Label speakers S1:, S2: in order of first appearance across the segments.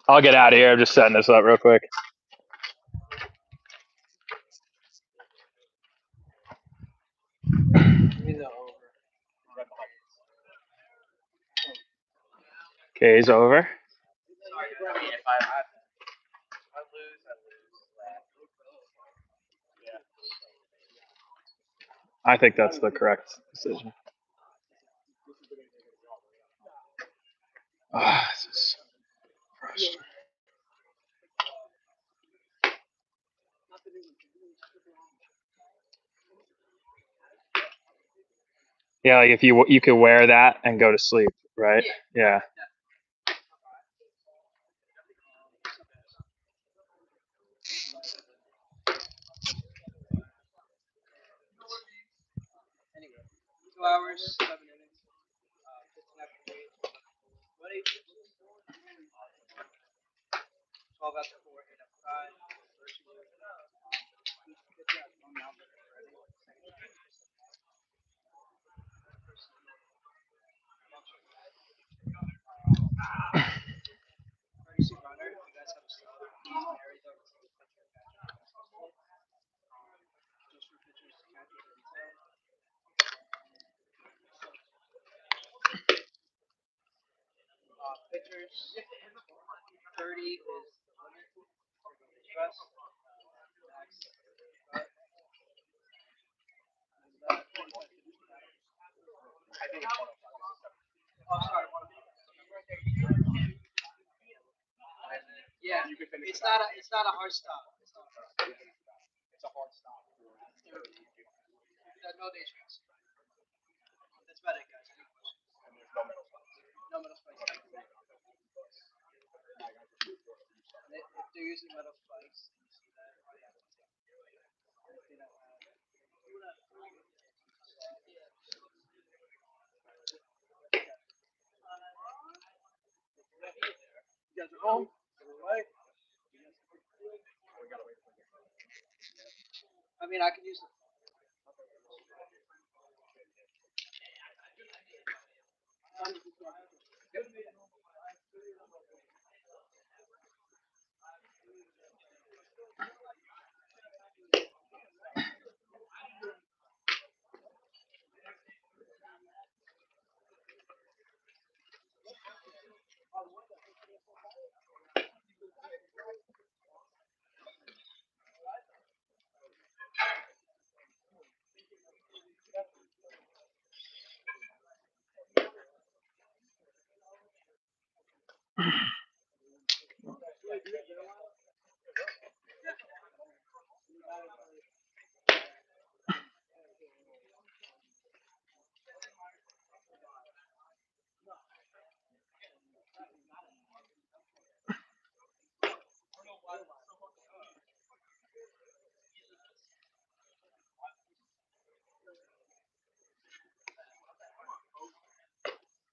S1: I'll get out of here. I'm just setting this up real quick. K's over. I think that's the correct decision. This is frustrating. Yeah, like if you could wear that and go to sleep, right? Yeah.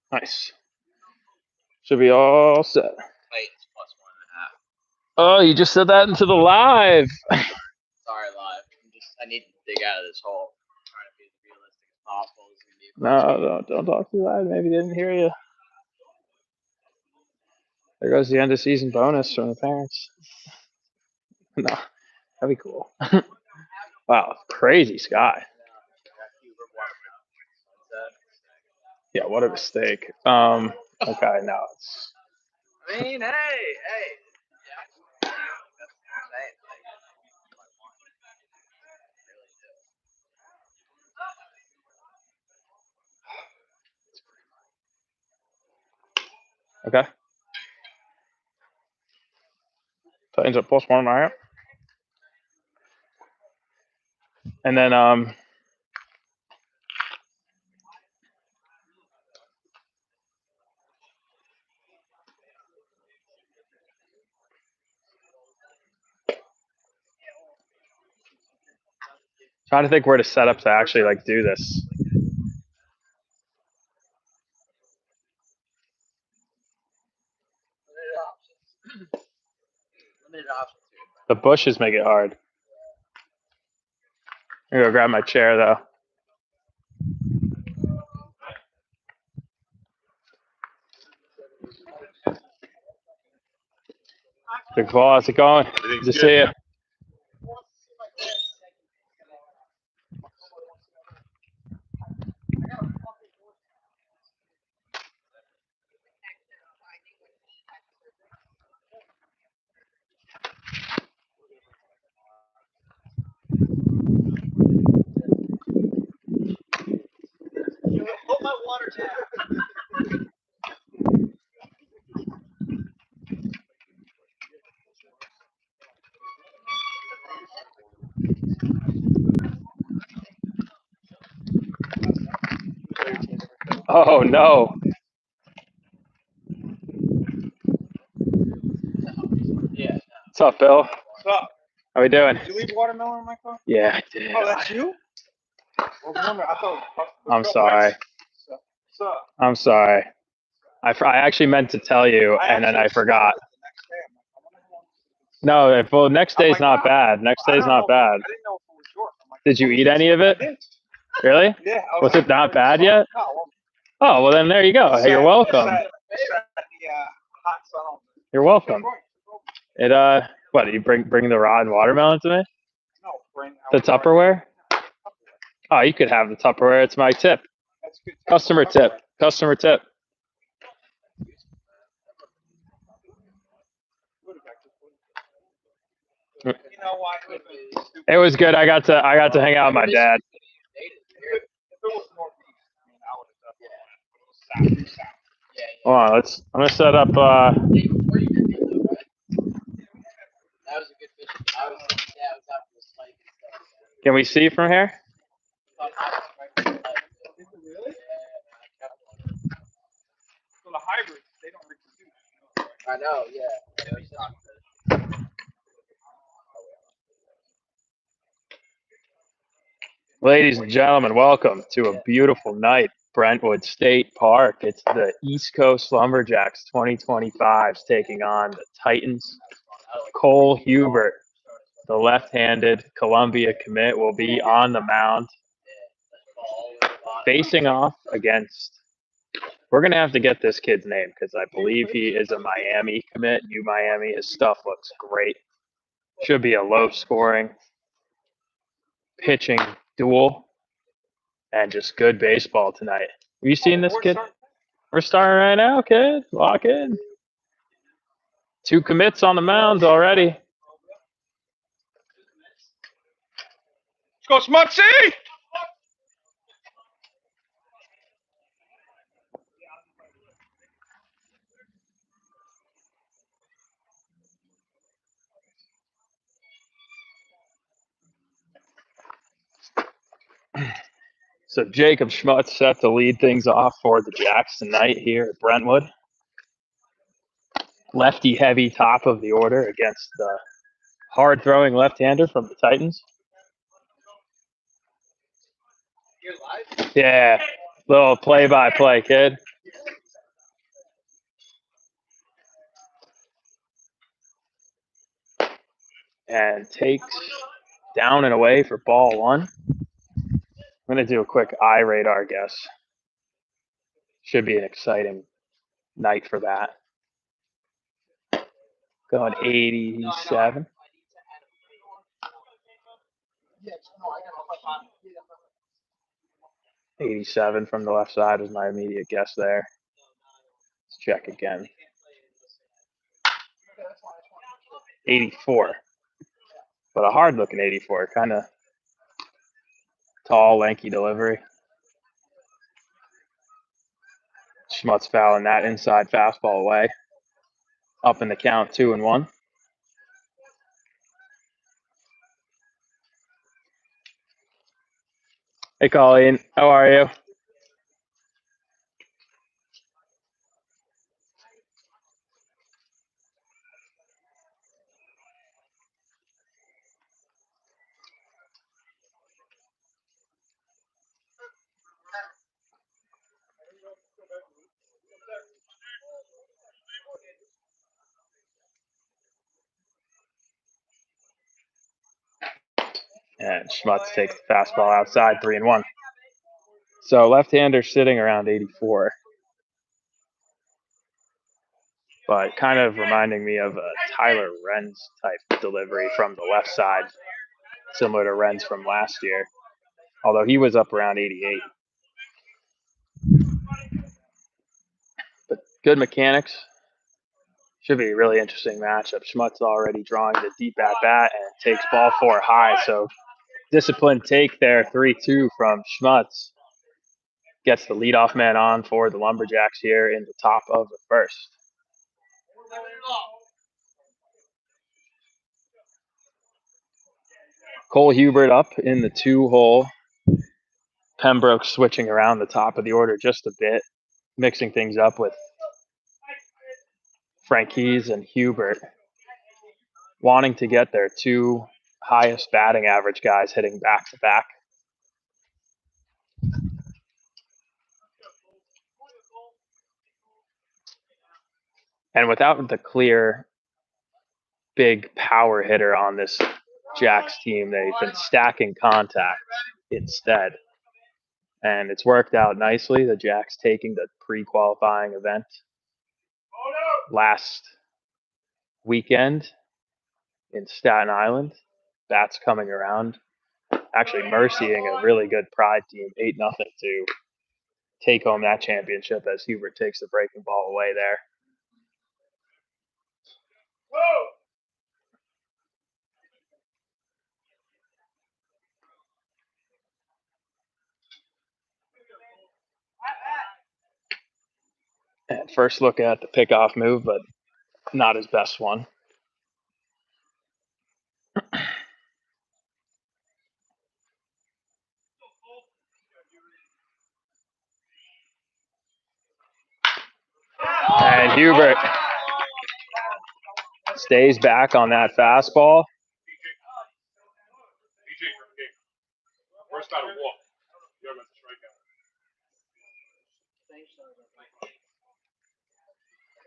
S1: Nice. Should be all set.
S2: Wait, it's +1.5.
S1: Oh, you just said that into the live.
S2: Sorry, live. I need to dig out of this hole. I'm trying to be as realistic as possible.
S1: No, don't talk too loud. Maybe they didn't hear you. There goes the end of season bonus from the parents. No, that'd be cool. Wow, crazy sky. Yeah, what a mistake. Okay, now it's.
S2: I mean, hey.
S1: Okay. Titans at +1, right? And then Trying to think where to set up to actually like do this.
S2: Limited options here.
S1: The bushes make it hard. I'm gonna go grab my chair though. Big Paul, how's it going? Good to see you.
S2: Hold my water tap.
S1: Oh no.
S2: Yeah.
S1: What's up, Bill?
S3: What's up?
S1: How we doing?
S3: Did you leave watermelon in my car?
S1: Yeah, I did.
S3: Oh, that's you? I was wondering. I thought.
S1: I'm sorry.
S3: What's up?
S1: I'm sorry. I actually meant to tell you, and then I forgot. No, well, next day's not bad. Next day's not bad.
S3: I didn't know if it was yours.
S1: Did you eat any of it?
S3: I did.
S1: Really?
S3: Yeah.
S1: Was it not bad yet?
S3: No, it wasn't.
S1: Oh, well then there you go. Hey, you're welcome.
S3: Hot sun on.
S1: You're welcome. It what? Do you bring the raw and watermelon to me?
S3: No, bring
S1: The Tupperware? Oh, you could have the Tupperware. It's my tip.
S3: That's good.
S1: Customer tip. Customer tip.
S3: You know why?
S1: It was good. I got to hang out with my dad.
S3: If it was northeast, I mean, I would have done it. But it was south.
S1: Hold on, I'm gonna set up
S2: Before you did that, though, right? That was a good fishing. I was after the spike and stuff.
S1: can we see from here?
S3: Really? So the hybrids, they don't reproduce.
S2: I know, yeah.
S1: Ladies and gentlemen, welcome to a beautiful night, Brentwood State Park. It's the East Coast Lumberjacks 2025s taking on the Titans. Cole Hubert, the left-handed Columbia commit, will be on the mound, facing off against. We're gonna have to get this kid's name because I believe he is a Miami commit. Miami. His stuff looks great. Should be a low-scoring pitching duel. And just good baseball tonight. Have you seen this kid? We're starting right now, kid. Lock in. 2 commits on the mound already.
S3: Let's go, Smutsy!
S1: So Jacob Schmutz set to lead things off for the Jacks tonight here at Brentwood. Lefty heavy top of the order against the hard throwing left-hander from the Titans.
S2: You're live?
S1: Yeah, little play-by-play, kid. And takes down and away for ball 1. I'm going to do a quick eye radar guess. Should be an exciting night for that. Going 87. 87 from the left side was my immediate guess there. Let's check again. 84. But a hard-looking 84. Kind of tall, lanky delivery. Schmutz fouling that inside fastball away. Up in the count, 2-1. Hey, Colleen. How are you? And Schmutz takes the fastball outside, 3-1. So left-hander sitting around 84. But kind of reminding me of a Tyler Renz type delivery from the left side, similar to Renz from last year, although he was up around 88. But good mechanics. Should be a really interesting matchup. Schmutz already drawing the deep at bat and takes ball 4 high. So disciplined take there, 3-2 from Schmutz. Gets the leadoff man on for the Lumberjacks here in the top of the first. Cole Hubert up in the 2-hole. Pembroke switching around the top of the order just a bit, mixing things up with Franquise and Hubert, wanting to get their 2 highest batting average guys hitting back to back. And without the clear big power hitter on this Jacks team, they've been stacking contact instead. And it's worked out nicely. The Jacks taking the pre-qualifying event last weekend in Staten Island. Bats coming around. Actually mercying a really good Pride team, 8-0 to take home that championship as Hubert takes the breaking ball away there. And first look at the pickoff move, but not his best one. And Hubert stays back on that fastball.
S3: First out of walk. You're going to strike out.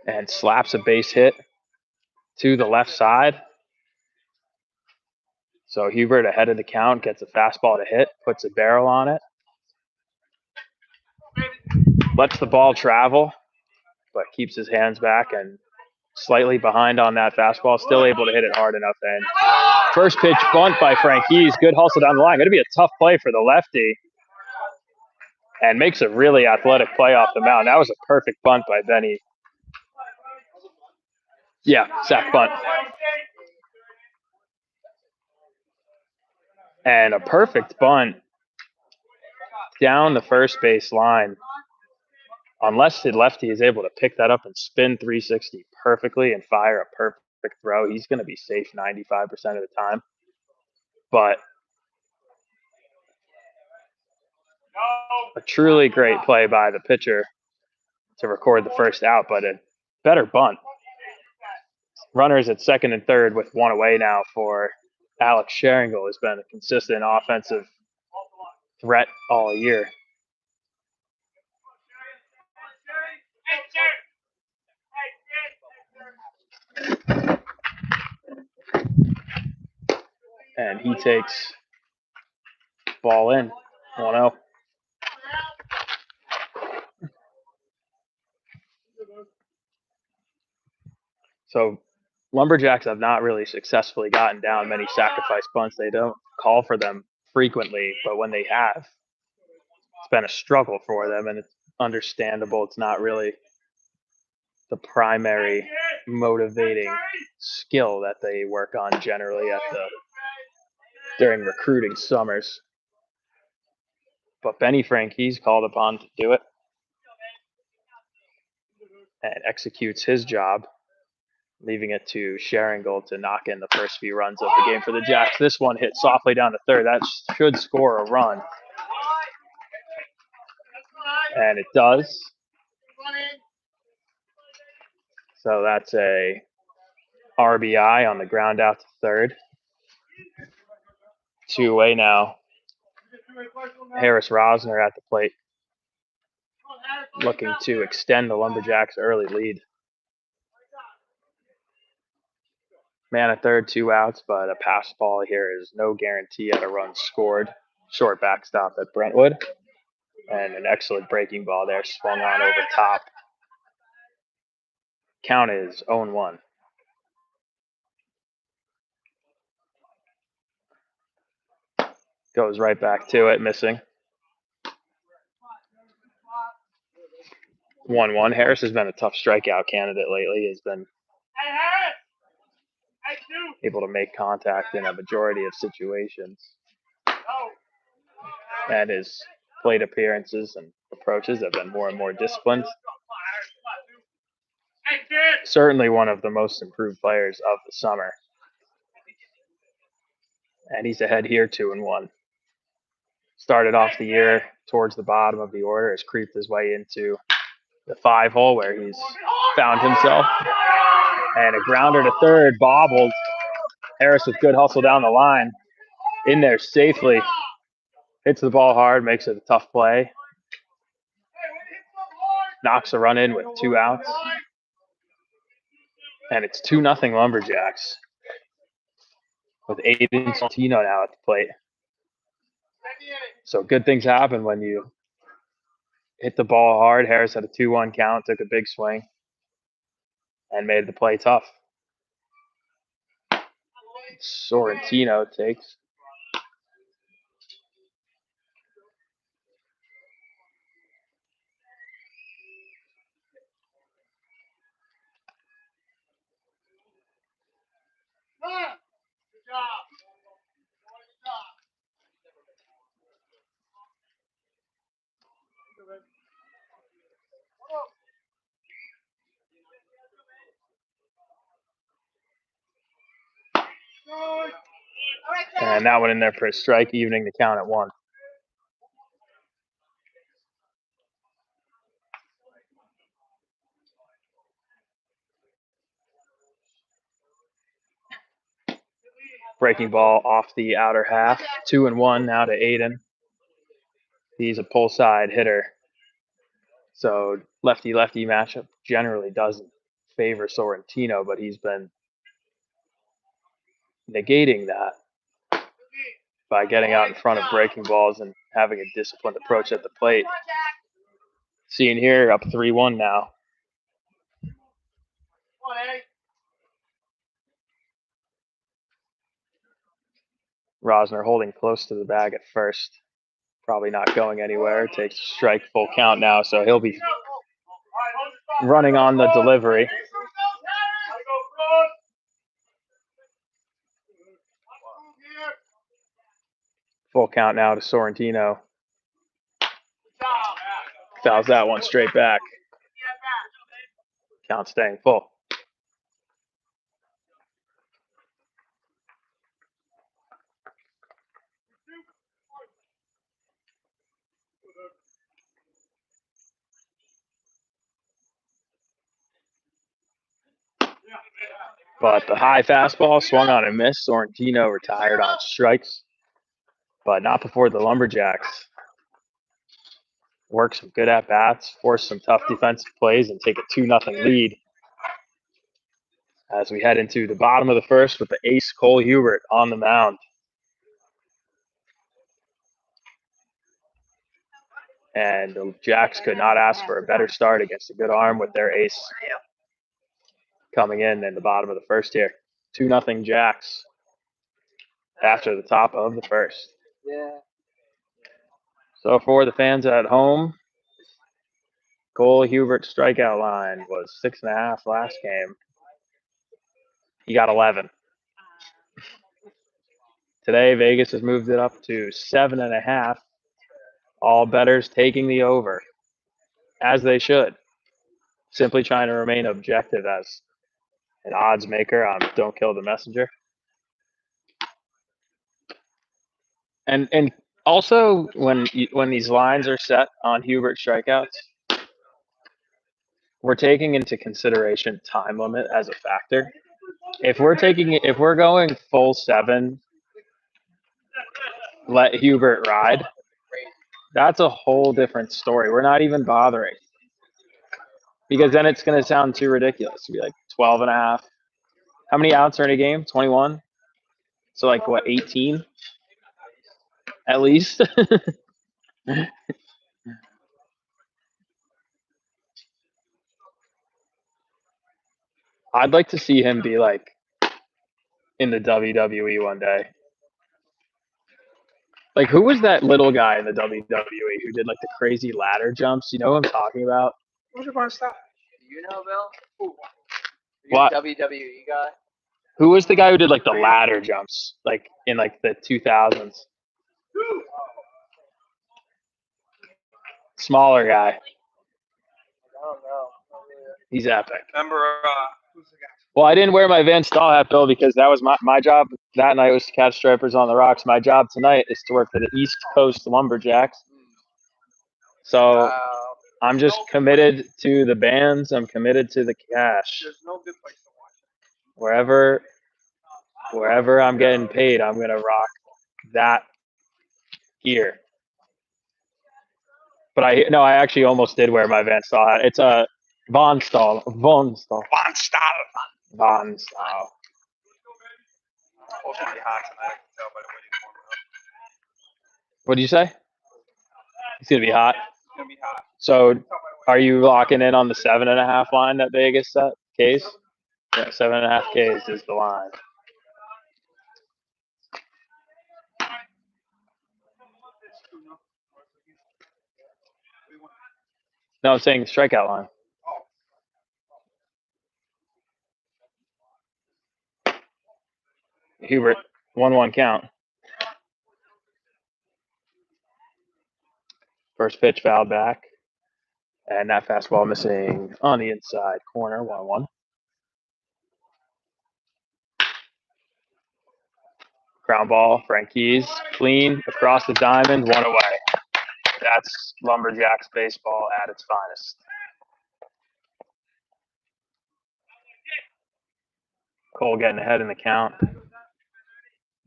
S1: And slaps a base hit to the left side. So Hubert ahead of the count, gets a fastball to hit, puts a barrel on it. Lets the ball travel, but keeps his hands back and slightly behind on that fastball, still able to hit it hard enough. And first pitch bunt by Franquise, good hustle down the line. Going to be a tough play for the lefty. And makes a really athletic play off the mound. That was a perfect bunt by Benny. Yeah, sack bunt. And a perfect bunt down the first base line. Unless the lefty is able to pick that up and spin 360 perfectly and fire a perfect throw, he's going to be safe 95% of the time. But a truly great play by the pitcher to record the first out, but a better bunt. Runners at second and third with 1 away now for Alex Sharingle, has been a consistent offensive threat all year. And he takes ball in, 1-0. So Lumberjacks have not really successfully gotten down many sacrifice bunts. They don't call for them frequently, but when they have, it's been a struggle for them, and it's understandable. It's not really the primary motivating skill that they work on generally during recruiting summers. But Benny Franquise called upon to do it and executes his job, leaving it to Sharingle to knock in the first few runs of the game for the Jacks. This one hit softly down to third. That should score a run. And it does. So that's a RBI on the ground out to third. 2 away now. Harris Rosner at the plate, looking to extend the Lumberjacks' early lead. Man at third, 2 outs, but a pass ball here is no guarantee at a run scored. Short backstop at Brentwood. And an excellent breaking ball there, swung on over top. Count is 0-1. Goes right back to it, missing. 1-1. Harris has been a tough strikeout candidate lately. He's been able to make contact in a majority of situations. And his plate appearances and approaches have been more and more disciplined. Certainly one of the most improved players of the summer. And he's ahead here 2-1. Started off the year towards the bottom of the order, has creeped his way into the 5 hole where he's found himself. And a grounder to third, bobbled. Harris with good hustle down the line. In there safely. Hits the ball hard, makes it a tough play. Knocks a run in with 2 outs. And it's 2-0 Lumberjacks. With Aiden Saltino now at the plate. So good things happen when you hit the ball hard. Harris had a 2-1 count, took a big swing, and made the play tough. Sorrentino takes. And that one in there for a strike, evening the count at 1. Breaking ball off the outer half. 2-1 now to Aiden. He's a pull side hitter. So lefty-lefty matchup generally doesn't favor Sorrentino, but he's been negating that by getting out in front of breaking balls and having a disciplined approach at the plate. Seeing here, up 3-1 now. Rosner holding close to the bag at first. Probably not going anywhere. Takes a strike, full count now, so he'll be running on the delivery. Full count now to Sorrentino. Fouls that one straight back. Count staying full. But the high fastball swung on and missed. Sorrentino retired on strikes, but not before the Lumberjacks work some good at-bats, force some tough defensive plays, and take a 2-0 lead as we head into the bottom of the first with the ace Cole Hubert on the mound. And the Jacks could not ask for a better start against a good arm with their ace coming in the bottom of the first here. 2-0 Jacks after the top of the first. So for the fans at home, Cole Hubert's strikeout line was 6.5 last game. He got 11. Today, Vegas has moved it up to 7.5. All bettors taking the over, as they should. Simply trying to remain objective as an odds maker on Don't Kill the Messenger. And also when these lines are set on Hubert strikeouts, we're taking into consideration time limit as a factor. If we're going full 7, let Hubert ride, that's a whole different story. We're not even bothering. Because then it's going to sound too ridiculous to be like 12.5. How many outs are in a game? 21. So like what? 18 at least. I'd like to see him be like in the WWE one day. Like, who was that little guy in the WWE who did like the crazy ladder jumps? You know what I'm talking about?
S3: What's your fun style?
S2: You know, Bill? You
S1: What?
S2: WWE guy?
S1: Who was the guy who did like the ladder jumps, like in like the 2000s? Smaller guy.
S2: I don't know.
S1: He's epic.
S3: Remember, who's the guy?
S1: Well, I didn't wear my Van Stahl hat, Bill, because that was my job that night was to catch stripers on the rocks. My job tonight is to work for the East Coast Lumberjacks. So
S2: Wow.
S1: I'm just committed to the bands. I'm committed to the cash.
S3: There's no good place to watch it.
S1: Wherever I'm getting paid, I'm gonna rock that gear. But I actually almost did wear my Van Stahl hat. It's a Von Stahl.
S3: Von style.
S1: Von Stahl.
S3: It's gonna be hot tonight. I can tell by the way it's warming up.
S1: What do you say? It's gonna be hot.
S3: It's gonna be hot.
S1: So, are you locking in on the 7.5 line that Vegas set? Case? Yeah, 7.5 Ks is the line. No, I'm saying strikeout line. Hubert, 1-1 count. First pitch fouled back. And that fastball missing on the inside corner, 1-1. Ground ball, Frankie's clean across the diamond, 1 away. That's Lumberjacks baseball at its finest. Cole getting ahead in the count.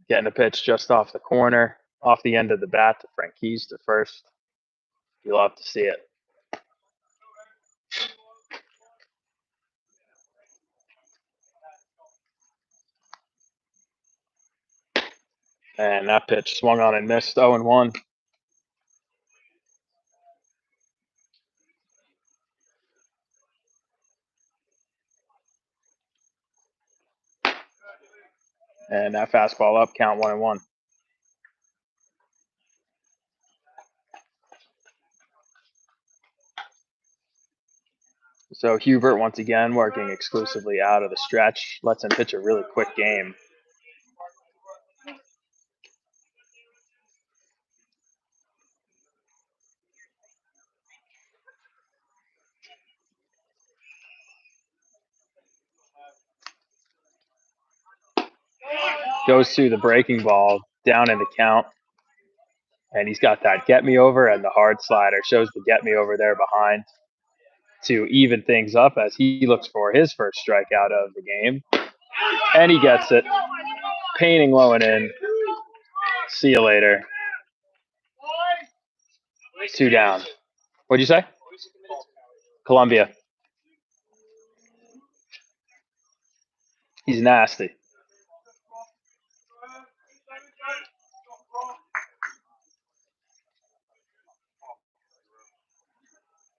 S1: Getting a pitch just off the corner, off the end of the bat to Frankie's to first. You love to see it. And that pitch swung on and missed, 0-1. And that fastball up, count 1-1. So Hubert, once again, working exclusively out of the stretch, lets him pitch a really quick game. Goes to the breaking ball, down in the count. And he's got that get me over and the hard slider. Shows the get me over there behind to even things up as he looks for his first strikeout of the game. And he gets it. Painting low and in. See you later. 2 down. What'd you say? Columbia. He's nasty.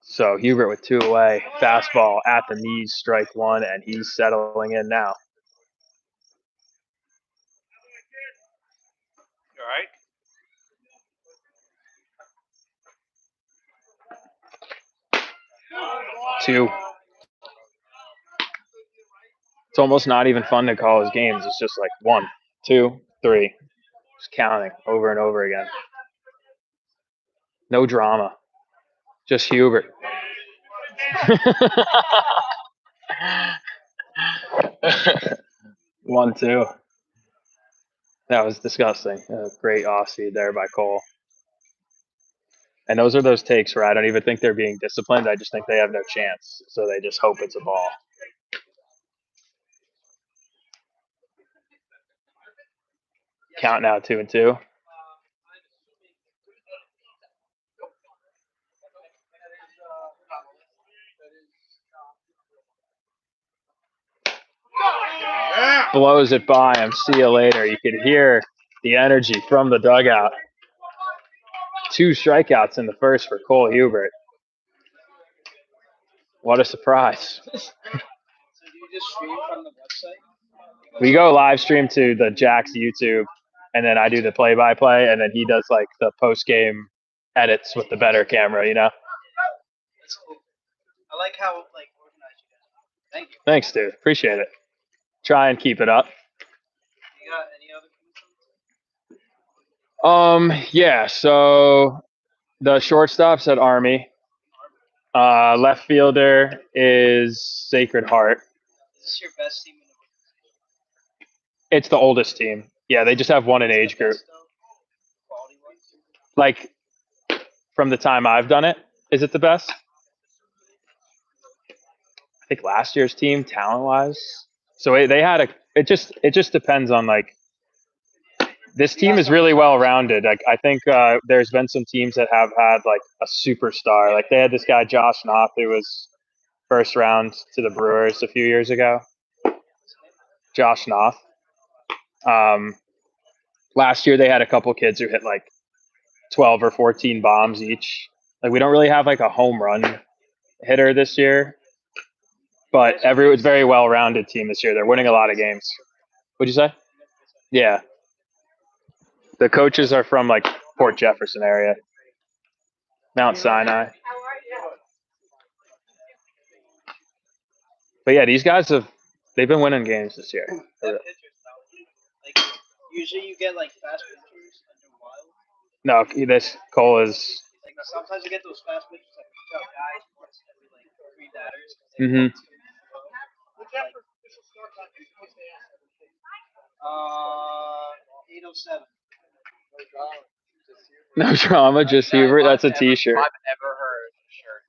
S1: So Hubert with 2 away. Fastball at the knees, strike 1, and he's settling in now.
S3: You all right?
S1: 2. It's almost not even fun to call his games. It's just like 1, 2, 3. Just counting over and over again. No drama. Just Hubert. 1-2. That was disgusting. Great off speed there by Cole. And those are those takes where I don't even think they're being disciplined. I just think they have no chance. So they just hope it's a ball. Count now 2-2.
S3: Yeah.
S1: blows it by him. See you later. You could hear the energy from the dugout. 2 strikeouts in the first for Cole Hubert. What a surprise.
S2: So do you just stream from the website?
S1: We go live stream to the Jacks YouTube, and then I do the play-by-play, and then he does like the post-game edits with the better camera, you know?
S2: That's cool. I like how like organized you guys are. Thank you.
S1: Thanks, dude. Appreciate it. Try and keep it up.
S2: You got any other
S1: Yeah, so the shortstop's at Army. Left fielder is Sacred Heart.
S2: Is this your best team in the world?
S1: It's the oldest team. Yeah, they just have one in age group.
S2: Quality wise?
S1: Like, from the time I've done it, is it the best? I think last year's team, talent-wise. So they had a. It just depends on like. This team is really well-rounded. Like I think there's been some teams that have had like a superstar. Like they had this guy Josh Knopf who was first round to the Brewers a few years ago. Josh Knopf. Last year they had a couple kids who hit like 12 or 14 bombs each. Like we don't really have like a home run hitter this year, but it's very well-rounded team this year. They're winning a lot of games. What'd you say? Yeah. The coaches are from like Port Jefferson area, Mount Sinai. But yeah, these guys they've been winning games this year.
S2: Like usually you get like fast pitchers under wild.
S1: No, this Cole is.
S2: Like sometimes you get those fast pitchers like guys once every like 3 batters.
S1: Mm-hmm.
S2: 807.
S1: No drama, just Hubert. That's a T-shirt.
S2: I've ever heard shirt.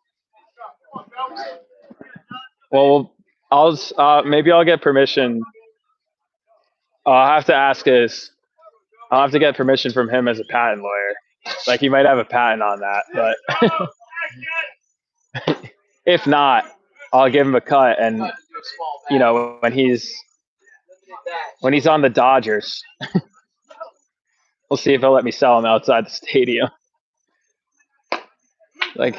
S1: Well, maybe I'll get permission. I'll have to get permission from him as a patent lawyer. Like he might have a patent on that, but if not, I'll give him a cut. And you know, when he's on the Dodgers, we'll see if he'll let me sell him outside the stadium. Like,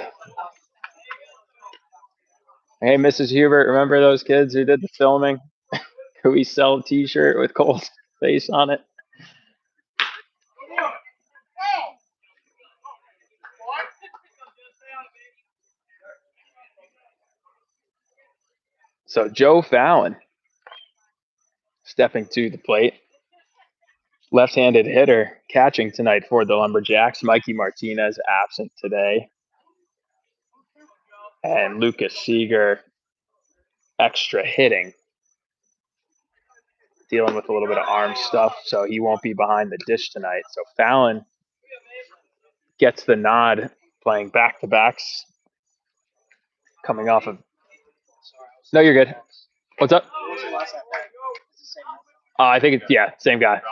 S1: hey, Mrs. Hubert, remember those kids who did the filming? Who we sell a T-shirt with Cole's face on it? So Joe Fallon stepping to the plate. Left-handed hitter catching tonight for the Lumberjacks. Mikey Martinez absent today. And Lucas Seeger extra hitting. Dealing with a little bit of arm stuff, so he won't be behind the dish tonight. So Fallon gets the nod, playing back-to-backs. Coming off of. No, you're good. What's up? I think it's same guy.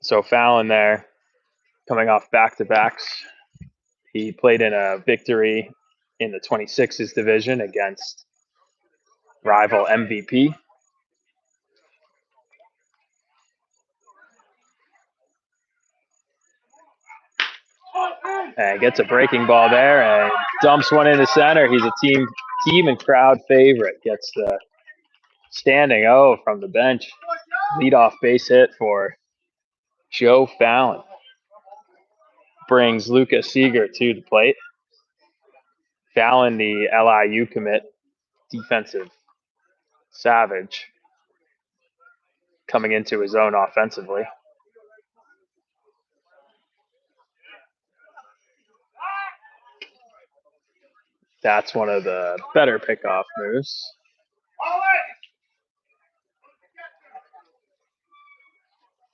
S1: So Fallon there, coming off back-to-backs. He played in a victory in the 26s division against rival MVP. And gets a breaking ball there and dumps one into center. He's a team and crowd favorite. Gets the standing O from the bench. Leadoff base hit for Joe Fallon. Brings Lucas Seeger to the plate. Fallon, the LIU commit, defensive savage, coming into his own offensively. That's one of the better pickoff moves.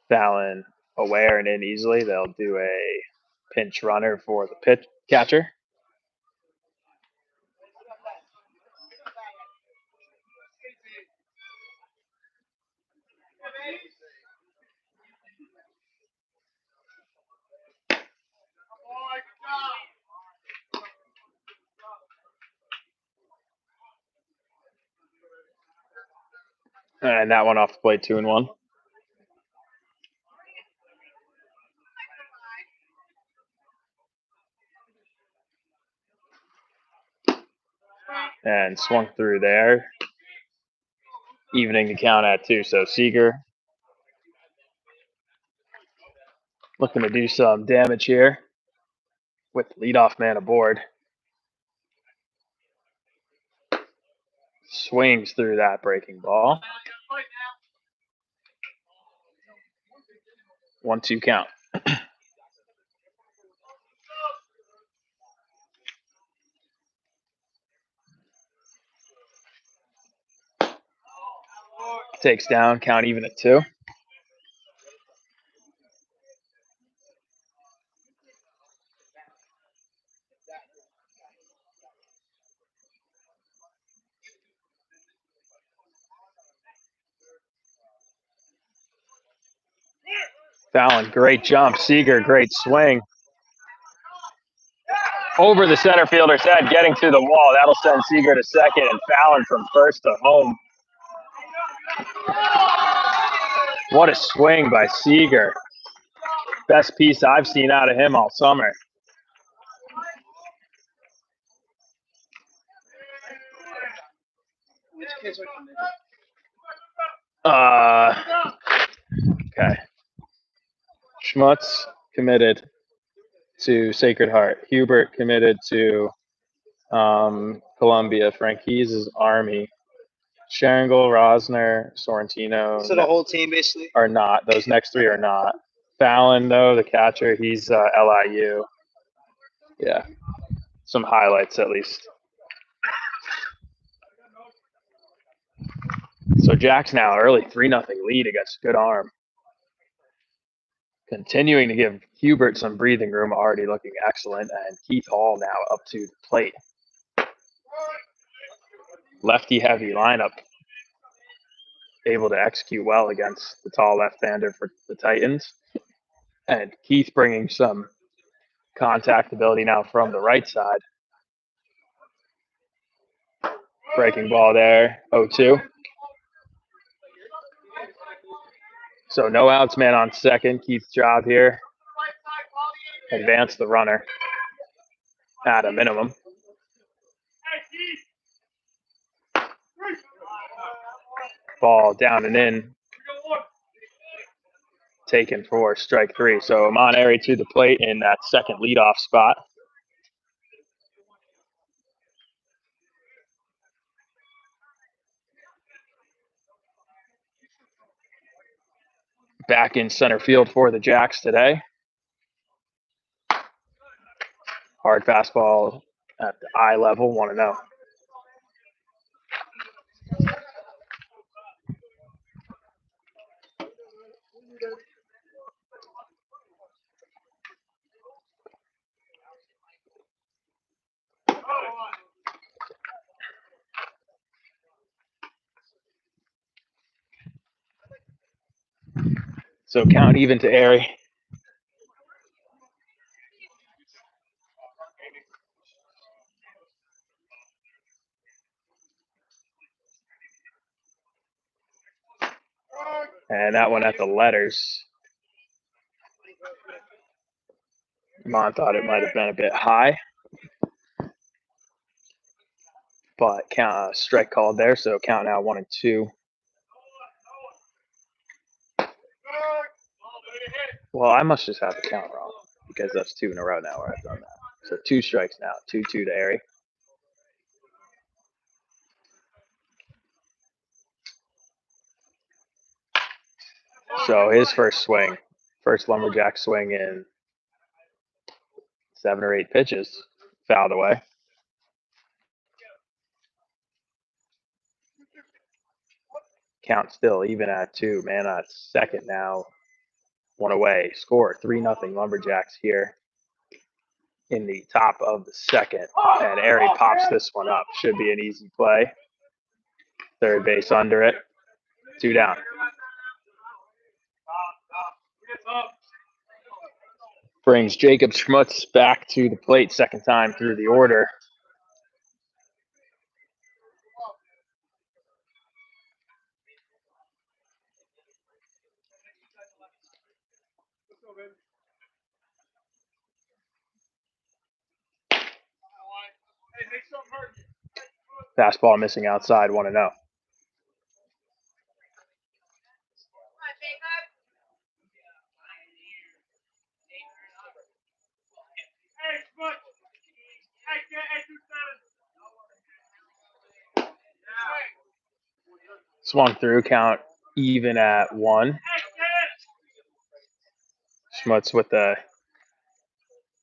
S1: Fallon aware and in easily. They'll do a pinch runner for the pitch catcher. And that one off the plate, 2-1. And swung through there. Evening the count at 2. So Seager looking to do some damage here with leadoff man aboard. Swings through that breaking ball. 1-2 count. Takes down, count even at 2. Fallon, great jump. Seager, great swing. Over the center fielder's head, getting to the wall. That'll send Seager to second, and Fallon from first to home. What a swing by Seager. Best piece I've seen out of him all summer. Okay. Schmutz committed to Sacred Heart. Hubert committed to Columbia. Franquise is Army. Shangle, Rosner, Sorrentino.
S2: So the whole team basically?
S1: Are not. Those next 3 are not. Fallon, though, the catcher, he's LIU. Yeah. Some highlights, at least. So Jack's now early 3-0 lead against good arm. Continuing to give Hubert some breathing room, already looking excellent, and Keith Hall now up to the plate. Lefty-heavy lineup, able to execute well against the tall left-hander for the Titans. And Keith bringing some contact ability now from the right side. Breaking ball there, 0-2. So no outs, man on second. Keith's job here. Advance the runner at a minimum. Ball down and in. Taken for strike 3. So Monterey to the plate in that second leadoff spot. Back in center field for the Jacks today. Hard fastball at the eye level, 1-0. So count even to Airy. And that one at the letters. Mon thought it might have been a bit high. But count strike called there, so count now 1-2. Well, I must just have the count wrong because that's 2 in a row now where I've done that. So 2 strikes now, 2-2 to Airy. So his first swing, first Lumberjack swing in 7 or 8 pitches, fouled away. Count still even at 2. Man on second now. 1 away. Score 3-0 Lumberjacks here in the top of the second. And Airy pops this one up. Should be an easy play. Third base under it. 2 down. Brings Jacob Schmutz back to the plate second time through the order. Fastball missing outside, 1-0. Swung through, count even at 1. Schmutz with the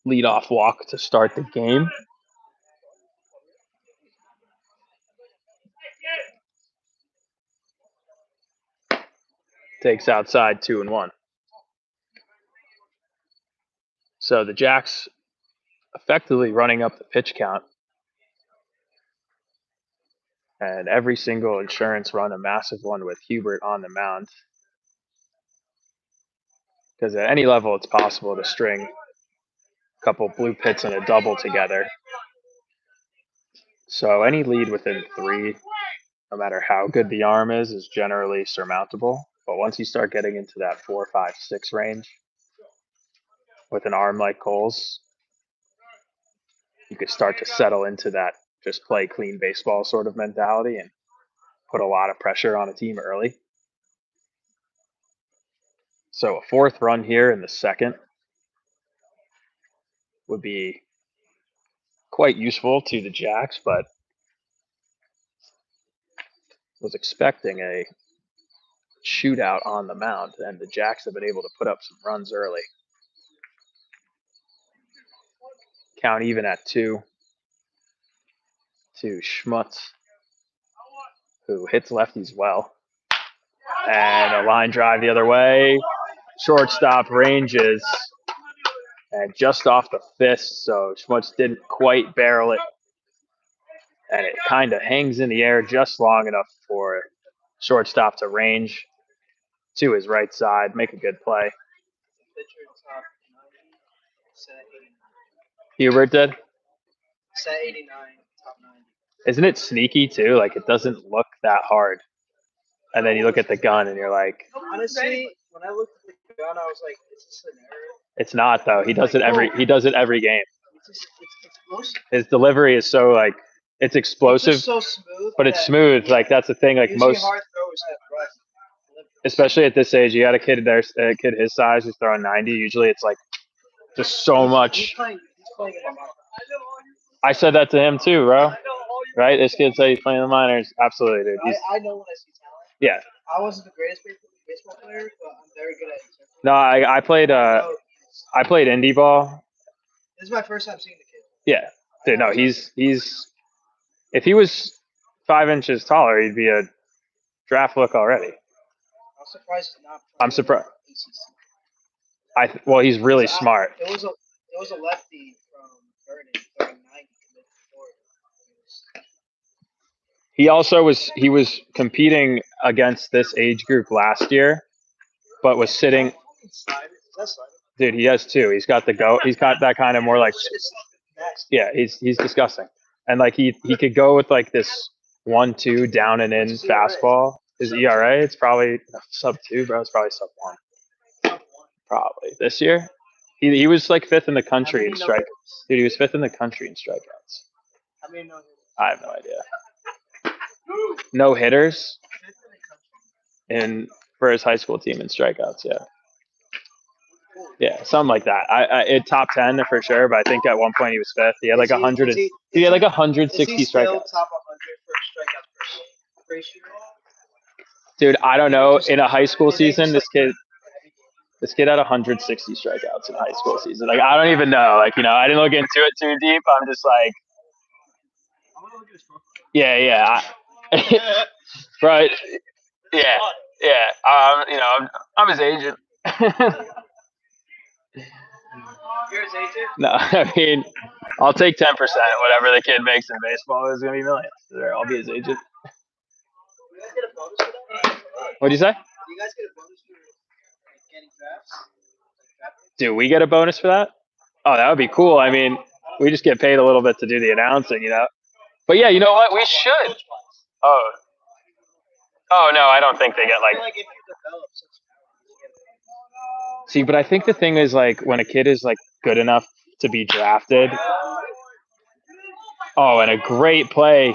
S1: leadoff walk to start the game. Takes outside 2-1. So the Jacks effectively running up the pitch count. And every single insurance run, a massive one with Hubert on the mound. Because at any level, it's possible to string a couple blue pits and a double together. So any lead within 3, no matter how good the arm is generally surmountable. But once you start getting into that 4, 5, 6 range with an arm like Cole's, you could start to settle into that just play clean baseball sort of mentality and put a lot of pressure on a team early. So a 4th run here in the 2nd would be quite useful to the Jacks, but was expecting a shootout on the mound, and the Jacks have been able to put up some runs early. Count even at 2 to Schmutz, who hits lefties well. And a line drive the other way. Shortstop ranges. And just off the fist, so Schmutz didn't quite barrel it. And it kind of hangs in the air just long enough for shortstop to range to his right side, make a good play. Hubert did?
S2: Set 89, top 90.
S1: Isn't it sneaky too? Like it doesn't look that hard. And then you look at the gun and you're like,
S2: honestly, when I looked at the gun, I was like, is this an error?
S1: It's not though. He does it every game.
S2: It's explosive.
S1: His delivery is so like it's explosive,
S2: It's so smooth,
S1: but it's smooth. Like that's the thing. Like most,
S2: hard throwers have rough delivery.
S1: Especially at this age, you got a kid there, a kid his size who's throwing 90. Usually, it's like just so much.
S2: He's playing in the minors.
S1: I said that to him too, bro. Right? This kid said he's playing in the minors. Absolutely, dude.
S2: I know when I see talent.
S1: Yeah.
S2: I wasn't the greatest baseball player, but I'm very good at it.
S1: No, I played indie ball.
S2: This is my first time seeing the kid.
S1: Yeah, dude. No, he's if he was 5 inches taller, he'd be a draft look already.
S2: I'm surprised he's not.
S1: I'm surprised. Well, he's really smart.
S2: It was a lefty from Vernon throwing 90 committed to
S1: He also was competing against this age group last year, but was sitting. Dude, he has 2. He's got He's got that kind of more like. Yeah, he's disgusting, and like he could go with like this 1-2 down and in fastball. His ERA, it's probably sub 2, bro. It's probably sub 1. Probably this year. He was like 5th in the country in strikeouts. Dude, he was 5th in the country in strikeouts. I have no idea. No hitters for his high school team in strikeouts. Yeah, something like that. It top 10 for sure, but I think at one point he was 5th. He had like 100. He had like 160 strikeouts.
S2: Top 100 for strikeouts per ratio?
S1: Dude, I don't know. In a high school season, this kid had 160 strikeouts in high school season. Like I don't even know. Like I didn't look into it too deep. I'm just like, yeah. Right. Yeah. I'm his agent.
S2: You're his agent?
S1: No, I mean, I'll take 10%. Whatever the kid makes in baseball is gonna be millions. I'll be his agent.
S2: Do you guys get a bonus for that?
S1: What'd you say?
S2: Do you guys get a bonus for getting drafts?
S1: Do we get a bonus for that? Oh, that would be cool. I mean, we just get paid a little bit to do the announcing, But yeah, you know what? We should. Oh no, I don't think they get like.
S2: I feel like if you develop such
S1: See, but I think the thing is like when a kid is like good enough to be drafted. Oh, and a great play,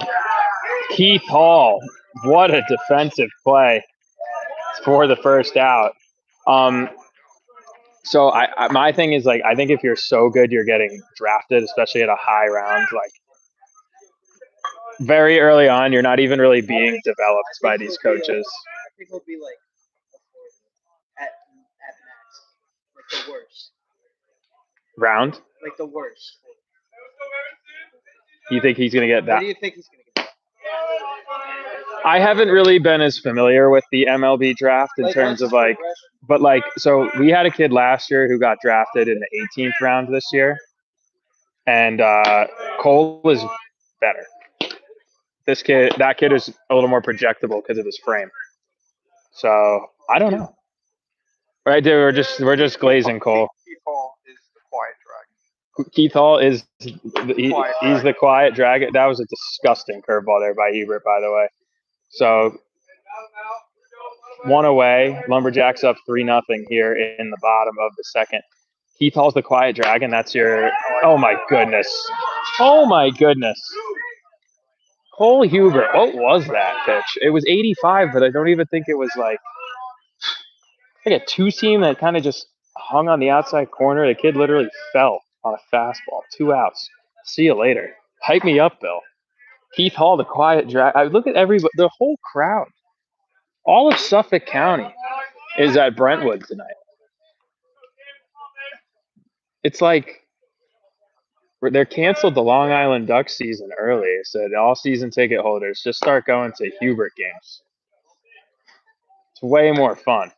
S1: Keith Hall. What a defensive play for the first out. Um, so my thing is like I think if you're so good you're getting drafted, especially at a high round, like very early on, you're not even really being developed by these coaches.
S2: I think he'll be like at max, like the worst.
S1: Round?
S2: Like the worst.
S1: You think he's gonna get
S2: What
S1: that?
S2: do you think he's gonna get?
S1: I haven't really been as familiar with the MLB draft in terms of like, but like, so we had a kid last year who got drafted in the 18th round this year, and Cole was better. That kid is a little more projectable because of his frame. So I don't know. Right, dude, we're just glazing Cole.
S3: Keith Hall is the quiet dragon.
S1: Keith Hall is he's the quiet dragon. That was a disgusting curveball there by Hubert, by the way. So one away, Lumberjacks up 3-0 here in the bottom of the second. Keith Hall's the quiet dragon. That's your. Oh my goodness. Oh my goodness. Cole Hubert. What was that pitch? It was 85, but I don't even think it was like a two seam that kind of just hung on the outside corner. The kid literally fell on a fastball. 2 outs. See you later. Hype me up, Bill. Keith Hall, the quiet dragon. I look at the whole crowd. All of Suffolk County is at Brentwood tonight. It's like they're canceled the Long Island Ducks season early, so all season ticket holders just start going to Hubert games. It's way more fun.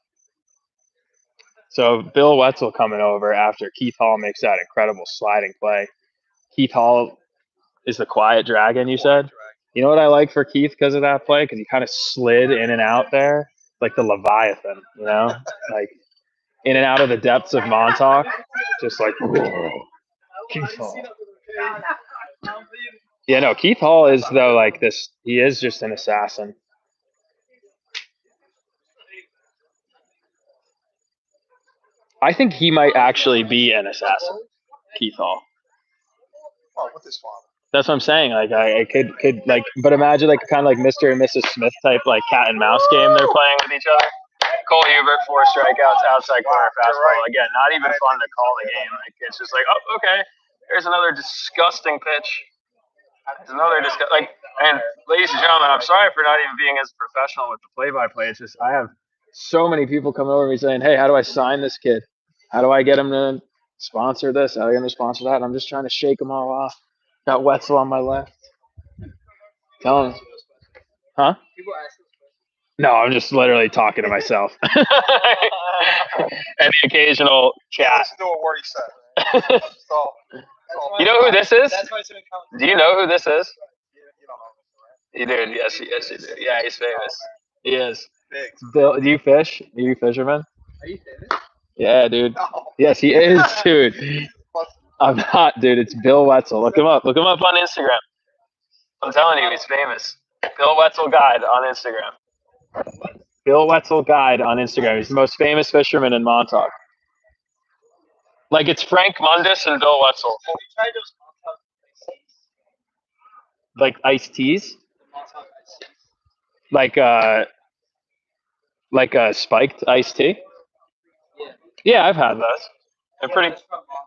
S1: So Bill Wetzel coming over after Keith Hall makes that incredible sliding play. Keith Hall is the quiet dragon, you said? You know what I like for Keith because of that play? Because he kind of slid in and out there like the Leviathan, you know? Like in and out of the depths of Montauk. Just like, whoa. Keith Hall. Yeah, no, Keith Hall is, though, like this, he is just an assassin. I think he might actually be an assassin, Keith Hall.
S3: Oh, with his father.
S1: That's what I'm saying. Like, I could like, but imagine like kind of like Mr. and Mrs. Smith type, like cat and mouse game they're playing with each other. Cole Hubert, 4 strikeouts, outside corner fastball.
S3: Right.
S1: Again, not even fun to call the game. Like, it's just like, oh, okay, there's another disgusting pitch. There's another like, and ladies and gentlemen, I'm sorry for not even being as professional with the play-by-play. It's just I have so many people coming over to me saying, "Hey, how do I sign this kid? How do I get him to sponsor this? How do I get him to sponsor that?" And I'm just trying to shake them all off. Got Wetzel on my left. Tell him, huh? No, I'm just literally talking to myself. And the occasional chat.
S3: Listen to a word he said. So,
S1: You know who this is?
S2: That's why it's been coming.
S1: Do you know who this is?
S3: you don't know, right?
S1: You do. Yes, you do. Yeah, he's famous. He is.
S3: Big.
S1: Bill, do you fish? Are you a fisherman?
S2: Are you famous?
S1: Yeah, dude.
S3: No.
S1: Yes, he is, dude. I'm not, dude. It's Bill Wetzel. Look him up. Look him up on Instagram. I'm telling you, he's famous. Bill Wetzel Guide on Instagram. Bill Wetzel Guide on Instagram. He's the most famous fisherman in Montauk. Like it's Frank Mundus and Bill Wetzel.
S2: Have you tried those Montauk
S1: Like iced teas?
S2: The Montauk iced teas?
S1: Like a spiked iced tea?
S2: Yeah.
S1: Yeah, I've had those. They're pretty.
S2: That's from Montauk.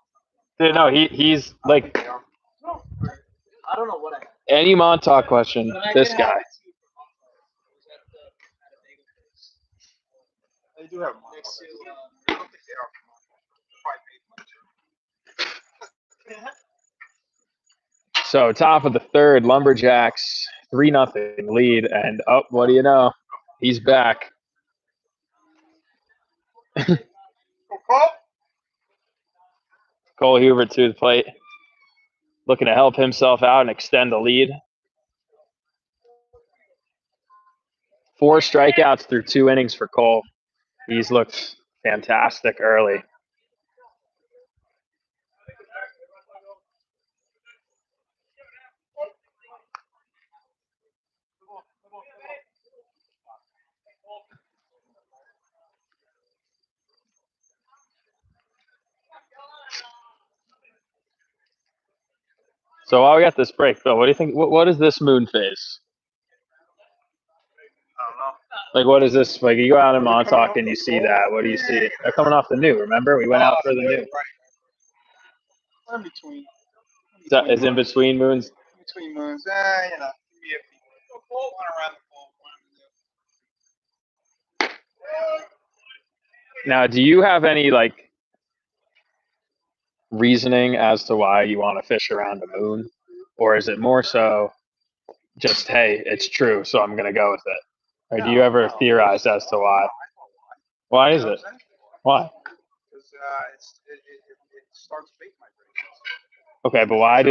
S1: Dude, no, he's like
S2: I don't know what I had.
S1: any Montauk question.
S2: But I
S1: This
S2: did
S1: guy.
S2: have it too from Montauk. It was at a bagel place.
S3: They do have
S2: Next to,
S3: I don't think they are probably made much.
S1: So top of the third, Lumberjacks 3-0 lead, and oh, what do you know? He's back. Cole Hubert to the plate, looking to help himself out and extend the lead. 4 strikeouts through 2 innings for Cole. He's looked fantastic early. So while we got this break, Phil, what do you think? What is this moon phase?
S3: I don't know.
S1: Like, what is this? Like, you go out in Montauk and you see that. What do you see? They're coming off the new. Remember, we went out for the new.
S3: Right. In between.
S1: Is in between moons.
S3: Between moons. You know. One around the pole.
S1: Now, do you have any like reasoning as to why you want to fish around the moon, or is it more so just, hey, it's true, so I'm gonna go with it? Or do you ever theorize as to why? Why is it? Why?
S3: Because it starts bait migrations.
S1: Okay, but why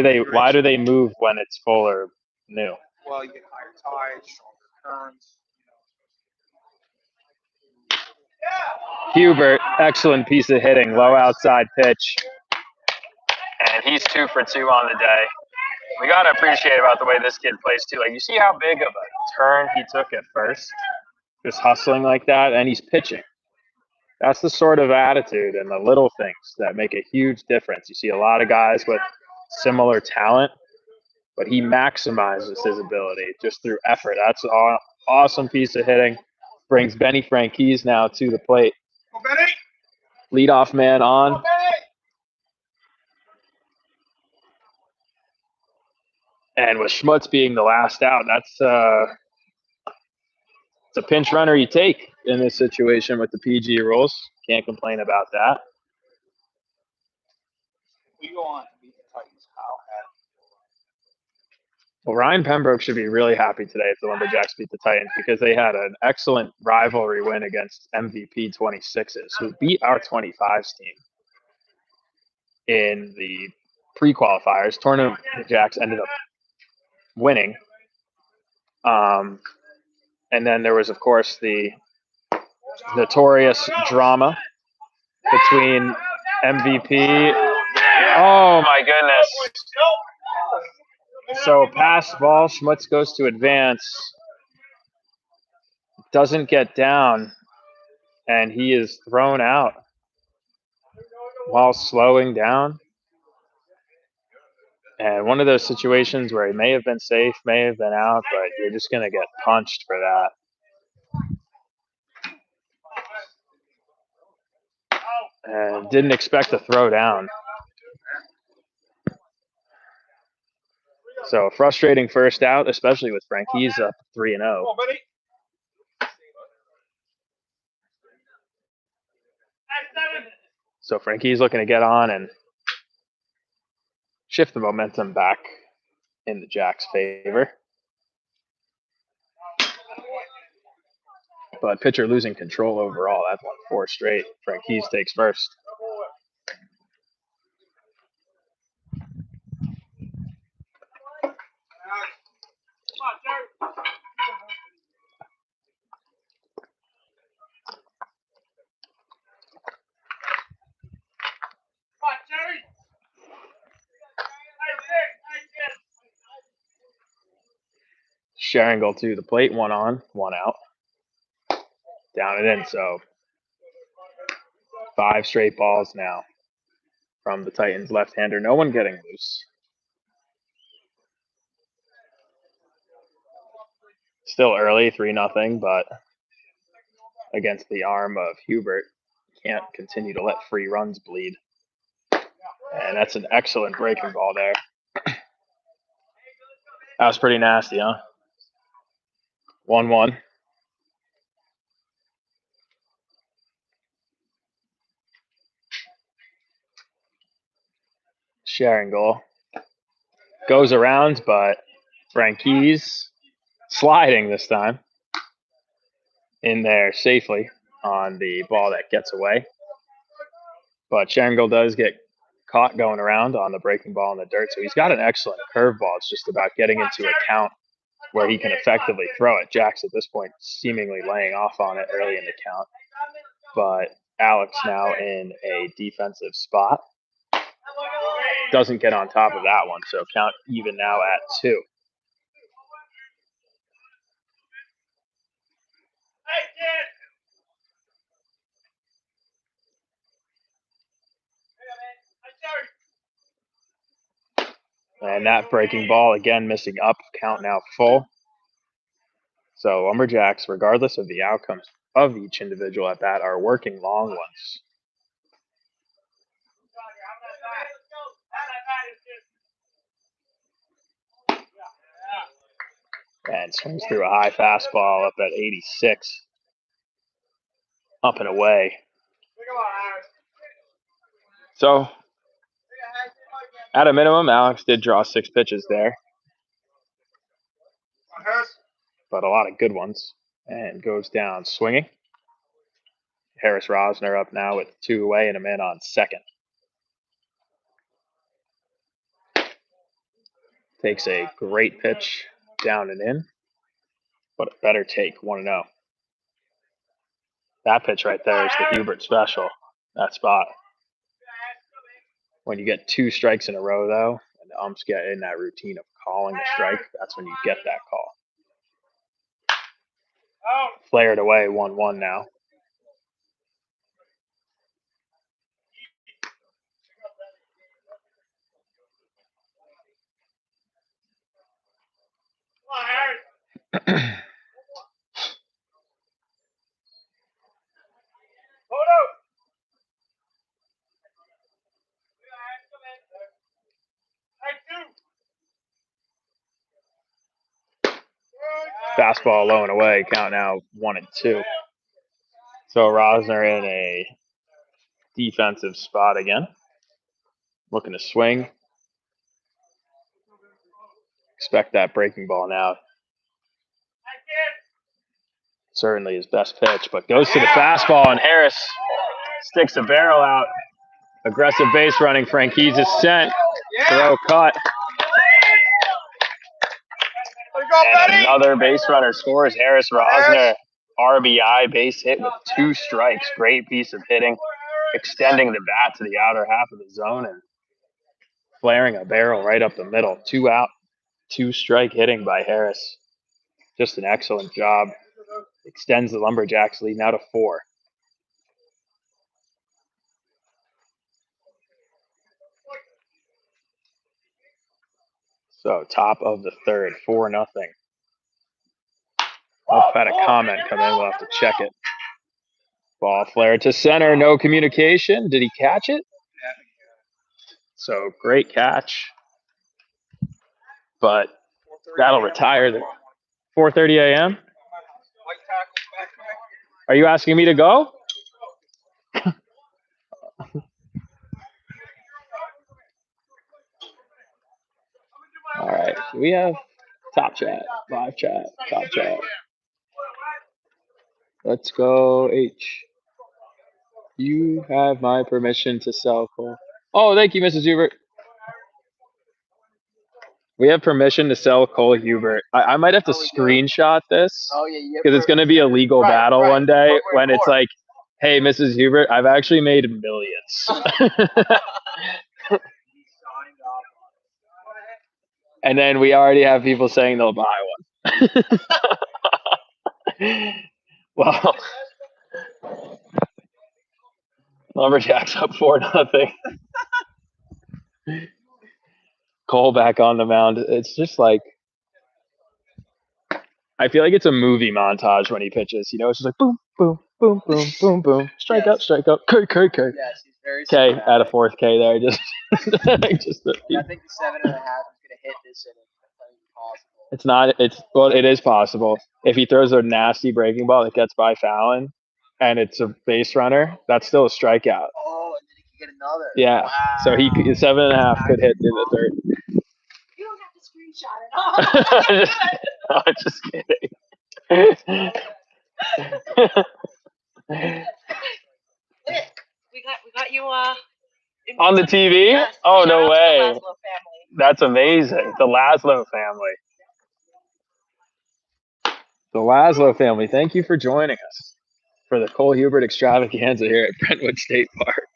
S1: do they move when it's full or new?
S3: Well, you get higher tides, stronger currents.
S1: Hubert, excellent piece of hitting, low outside pitch, and he's 2 for 2 on the day. We gotta appreciate about the way this kid plays too. Like, you see how big of a turn he took at first, just hustling like that, and he's pitching. That's the sort of attitude and the little things that make a huge difference. You see a lot of guys with similar talent, but he maximizes his ability just through effort. That's an awesome piece of hitting. Brings Benny Franquise now to the plate.
S3: Go, Benny!
S1: Leadoff man on.
S3: Go, Benny!
S1: And with Schmutz being the last out, it's a pinch runner you take in this situation with the PG rules. Can't complain about that.
S3: We go on to beat the Titans. How happy?
S1: Well, Ryan Pembroke should be really happy today if the Lumberjacks beat the Titans, because they had an excellent rivalry win against MVP 26s, who beat our 25s team in the pre-qualifiers. Tournament Jacks ended up winning. And then there was, of course, the notorious drama between MVP. Oh, my goodness. So pass ball, Schmutz goes to advance, doesn't get down, and he is thrown out while slowing down. And one of those situations where he may have been safe, may have been out, but you're just going to get punched for that. And didn't expect to throw down. So frustrating first out, especially with Franquise up 3-0. So Franquise looking to get on and shift the momentum back in the Jacks' favor. But pitcher losing control overall. That's won 4 straight. Franquise takes first. Sharingle to the plate, 1 on, 1 out. Down and in, so 5 straight balls now from the Titans left-hander. No one getting loose. Still early, 3-0, but against the arm of Hubert, can't continue to let free runs bleed. And that's an excellent breaking ball there. That was pretty nasty, huh? 1-1. Sharingle goes around, but Franquise sliding this time in there safely on the ball that gets away. But Sharingle does get caught going around on the breaking ball in the dirt, so he's got an excellent curveball. It's just about getting into a count where he can effectively throw it. Jack's at this point seemingly laying off on it early in the count, but Alex now in a defensive spot. Doesn't get on top of that one, so count even now at 2. And that breaking ball again missing up, count now full. So Lumberjacks, regardless of the outcomes of each individual at bat, are working long ones. And swings through a high fastball up at 86. Up and away. So, at a minimum, Alex did draw 6 pitches there. But a lot of good ones. And goes down swinging. Harris Rosner up now with 2 away and a man on second. Takes a great pitch down and in. But a better take, 1-0. That pitch right there is the Hubert special. That spot. When you get 2 strikes in a row, though, and the umps get in that routine of calling a strike, that's when you get that call. Flared away, 1-1 now. Fastball low and away, count now 1-2. So Rosner in a defensive spot again. Looking to swing. Expect that breaking ball now. Certainly his best pitch, but goes to the fastball, and Harris sticks a barrel out. Aggressive base running. Franquise is sent. Throw cut. And another base runner scores. Harris Rosner, RBI base hit with 2 strikes. Great piece of hitting. Extending the bat to the outer half of the zone and flaring a barrel right up the middle. 2 out, 2 strike hitting by Harris. Just an excellent job. Extends the Lumberjacks lead now to 4. So top of the third, 4-0. I've had a comment come in. We'll have to check it. Ball flared to center. No communication. Did he catch it? So great catch. But that'll retire the 4:30 a.m. Are you asking me to go? All right. We have top chat, live chat, top chat. Let's go, H. You have my permission to sell coal. Oh, thank you, Mrs. Hubert. We have permission to sell Cole Hubert. I might have to screenshot this because it's going to be a legal battle one day when it's like, hey, Mrs. Hubert, I've actually made millions. And then we already have people saying they'll buy one. Well, Lumberjacks up 4-0. Cole back on the mound. It's just like, I feel like it's a movie montage when he pitches. You know, it's just like boom, boom, boom, boom, boom, boom. Strike out, strike out. K.
S2: Yes, he's very
S1: K
S2: smart.
S1: at a 4th K there. Just
S2: I think the 7.5 is going to hit this inning. That's impossible.
S1: It's not. Well, it is possible if he throws a nasty breaking ball that gets by Fallon, and it's a base runner. That's still a strikeout.
S2: Oh, and then he can get another.
S1: Yeah.
S2: Wow.
S1: So he 7.5 could hit through the 3rd.
S2: You don't have to screenshot it.
S1: Oh, I'm just kidding.
S4: We got you
S1: On the TV?
S4: Yes.
S1: Oh,
S4: Shout
S1: no
S4: out to
S1: way.
S4: the Laszlo family.
S1: That's amazing. The Laszlo family. The Laszlo family. Thank you for joining us for the Cole Hubert extravaganza here at Brentwood State Park.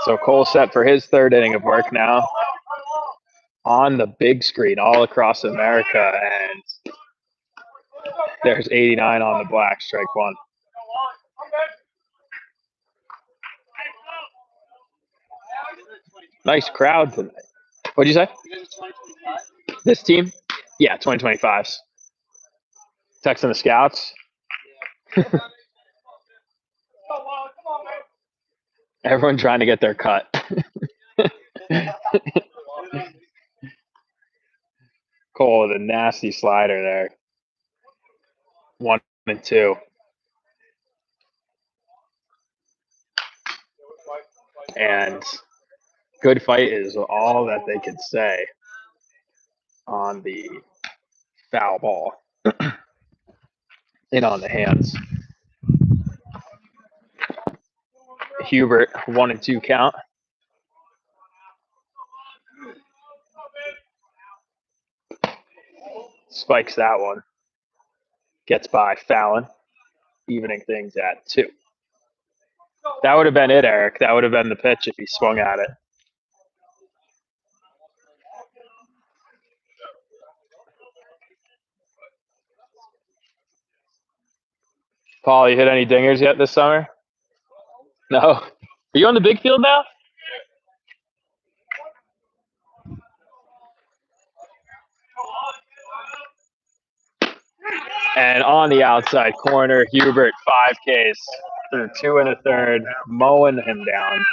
S1: So Cole set for his third inning of work now on the big screen all across America, and there's 89 on the black, strike one. Nice crowd tonight. What'd you say? This team? Yeah, 2025s. Texting the scouts. Everyone trying to get their cut. Cole with a nasty slider there. 1-2. And good fight is all that they could say on the foul ball. In on the hands. Hubert, 1-2 count. Spikes that one. Gets by Fallon, evening things at 2. That would have been it, Eric. That would have been the pitch if he swung at it. Paul, you hit any dingers yet this summer? No? Are you on the big field now? And on the outside corner, Hubert, 5Ks through 2 1/3, mowing him down.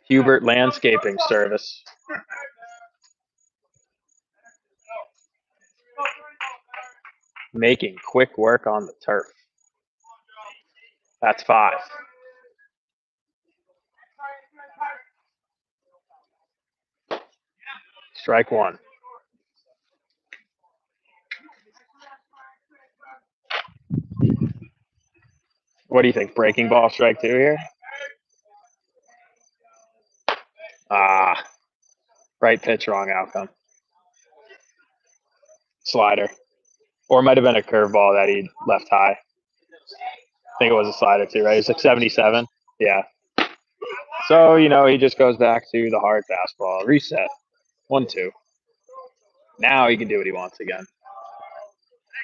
S1: Hubert Landscaping Service. Making quick work on the turf. That's 5. Strike 1. What do you think? Breaking ball, strike 2 here? Right pitch, wrong outcome. Slider. Or it might have been a curveball that he left high. I think it was a slider too, right? It's like 77. Yeah. So, he just goes back to the hard fastball. Reset. 1-2. Now he can do what he wants again.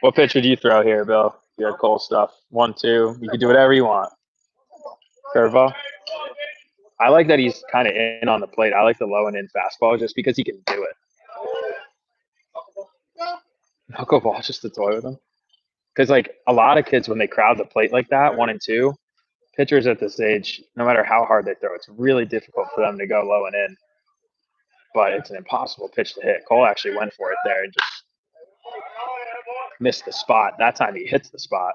S1: What pitch would you throw here, Bill? You had Cole stuff. 1-2. You can do whatever you want. Curveball. I like that he's kind of in on the plate. I like the low and in fastball just because he can do it. Knuckleball, just to toy with him. Because, a lot of kids, when they crowd the plate like that, 1 and 2, pitchers at this age, no matter how hard they throw, it's really difficult for them to go low and in. But it's an impossible pitch to hit. Cole actually went for it there and just missed the spot. That time he hits the spot.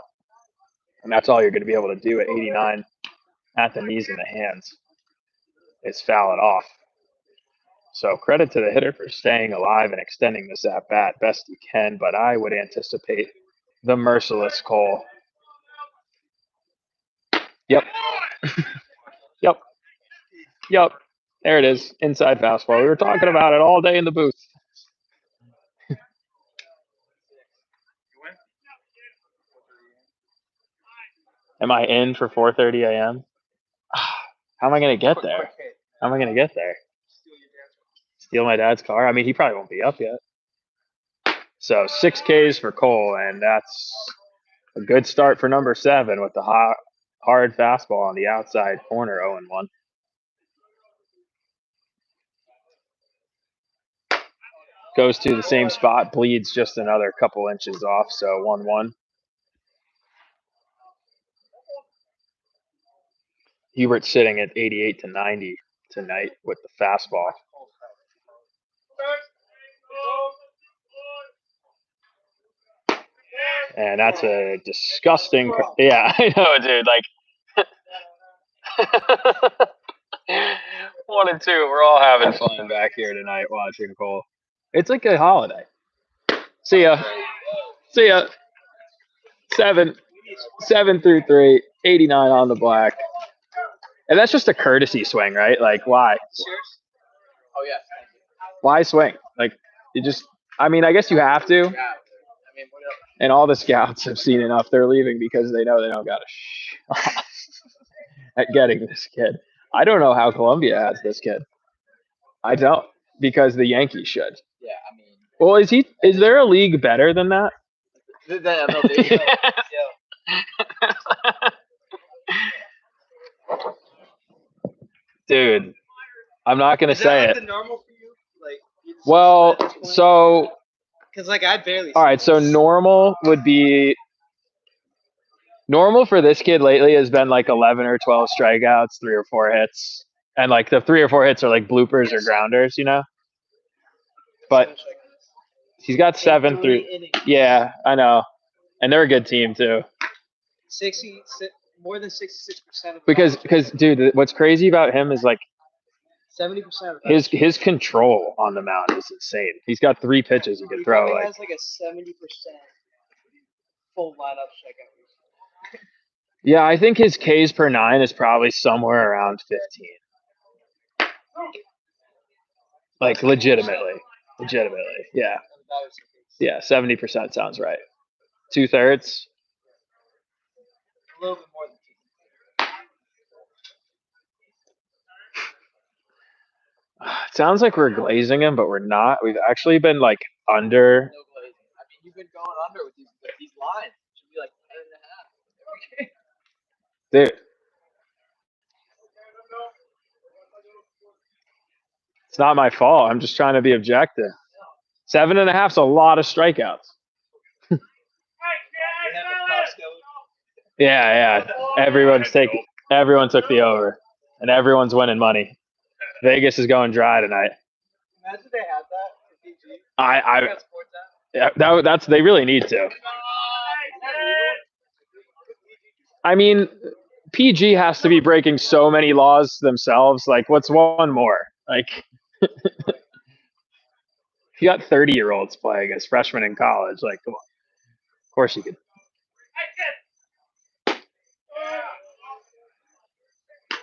S1: And that's all you're going to be able to do at 89 at the knees and the hands is foul it off. So credit to the hitter for staying alive and extending this at-bat best he can, but I would anticipate the merciless Cole. Yep. Yep. There it is. Inside fastball. We were talking about it all day in the booth. Am I in for 4:30 a.m.? How am I going to get there? How am I going to get there? Steal my dad's car? I mean, he probably won't be up yet. So 6 Ks for Cole, and that's a good start for number 7 with the hard fastball on the outside corner, 0-1. Goes to the same spot, bleeds just another couple inches off, so 1-1. Hubert sitting at 88 to 90 tonight with the fastball. And that's a disgusting. Yeah, I know, dude. 1 and 2. We're all having fun back here tonight watching Cole. It's like a holiday. See ya. 7 through 3, 89 on the black. And that's just a courtesy swing, right? Why?
S2: Oh, yeah.
S1: Why swing? I guess you have to.
S2: Yeah. I mean, what else?
S1: And all the scouts have seen enough. They're leaving because they know they don't got a shot at getting this kid. I don't know how Columbia has this kid. I don't, because the Yankees should.
S2: Yeah, I mean,
S1: Well, is there a league better than that?
S2: the MLB.
S1: Dude, I'm not gonna
S5: Is
S1: say
S5: that like
S1: it.
S5: the normal for you? Like, you just
S1: Well,
S5: at this point?
S1: so
S5: Because like I barely.
S1: all right, so normal would be normal for this kid lately has been like 11 or 12 strikeouts, 3 or 4 hits, and like the 3 or 4 hits are like bloopers or grounders, you know. But he's got 7 through. Yeah, I know, and they're a good team too.
S5: 60, more than 66% of
S1: Because dude, what's crazy about him is like
S5: 70% of
S1: his control on the mound is insane. He's got 3 pitches he can
S5: he
S1: throw.
S5: probably
S1: Like,
S5: has like a 70% full lineup strikeout.
S1: yeah, I think his Ks per 9 is probably somewhere around 15. Like legitimately, yeah, 70% sounds right. 2/3.
S5: A little bit more than
S1: It sounds like we're glazing him, but we're not. We've actually been like under.
S2: No glazing. I mean, you've been going under with these lines. It should be like 10.5.
S1: Dude, it's not my fault. I'm just trying to be objective. 7.5's a lot of strikeouts. Yeah. Everyone took the over, and everyone's winning money. Vegas is going dry tonight.
S5: Imagine they had that for PG.
S1: Yeah, that's they really need to. I mean, PG has to be breaking so many laws themselves. Like, what's one more? Like, you got 30-year-olds playing as freshmen in college. Like, come on. Of course you could.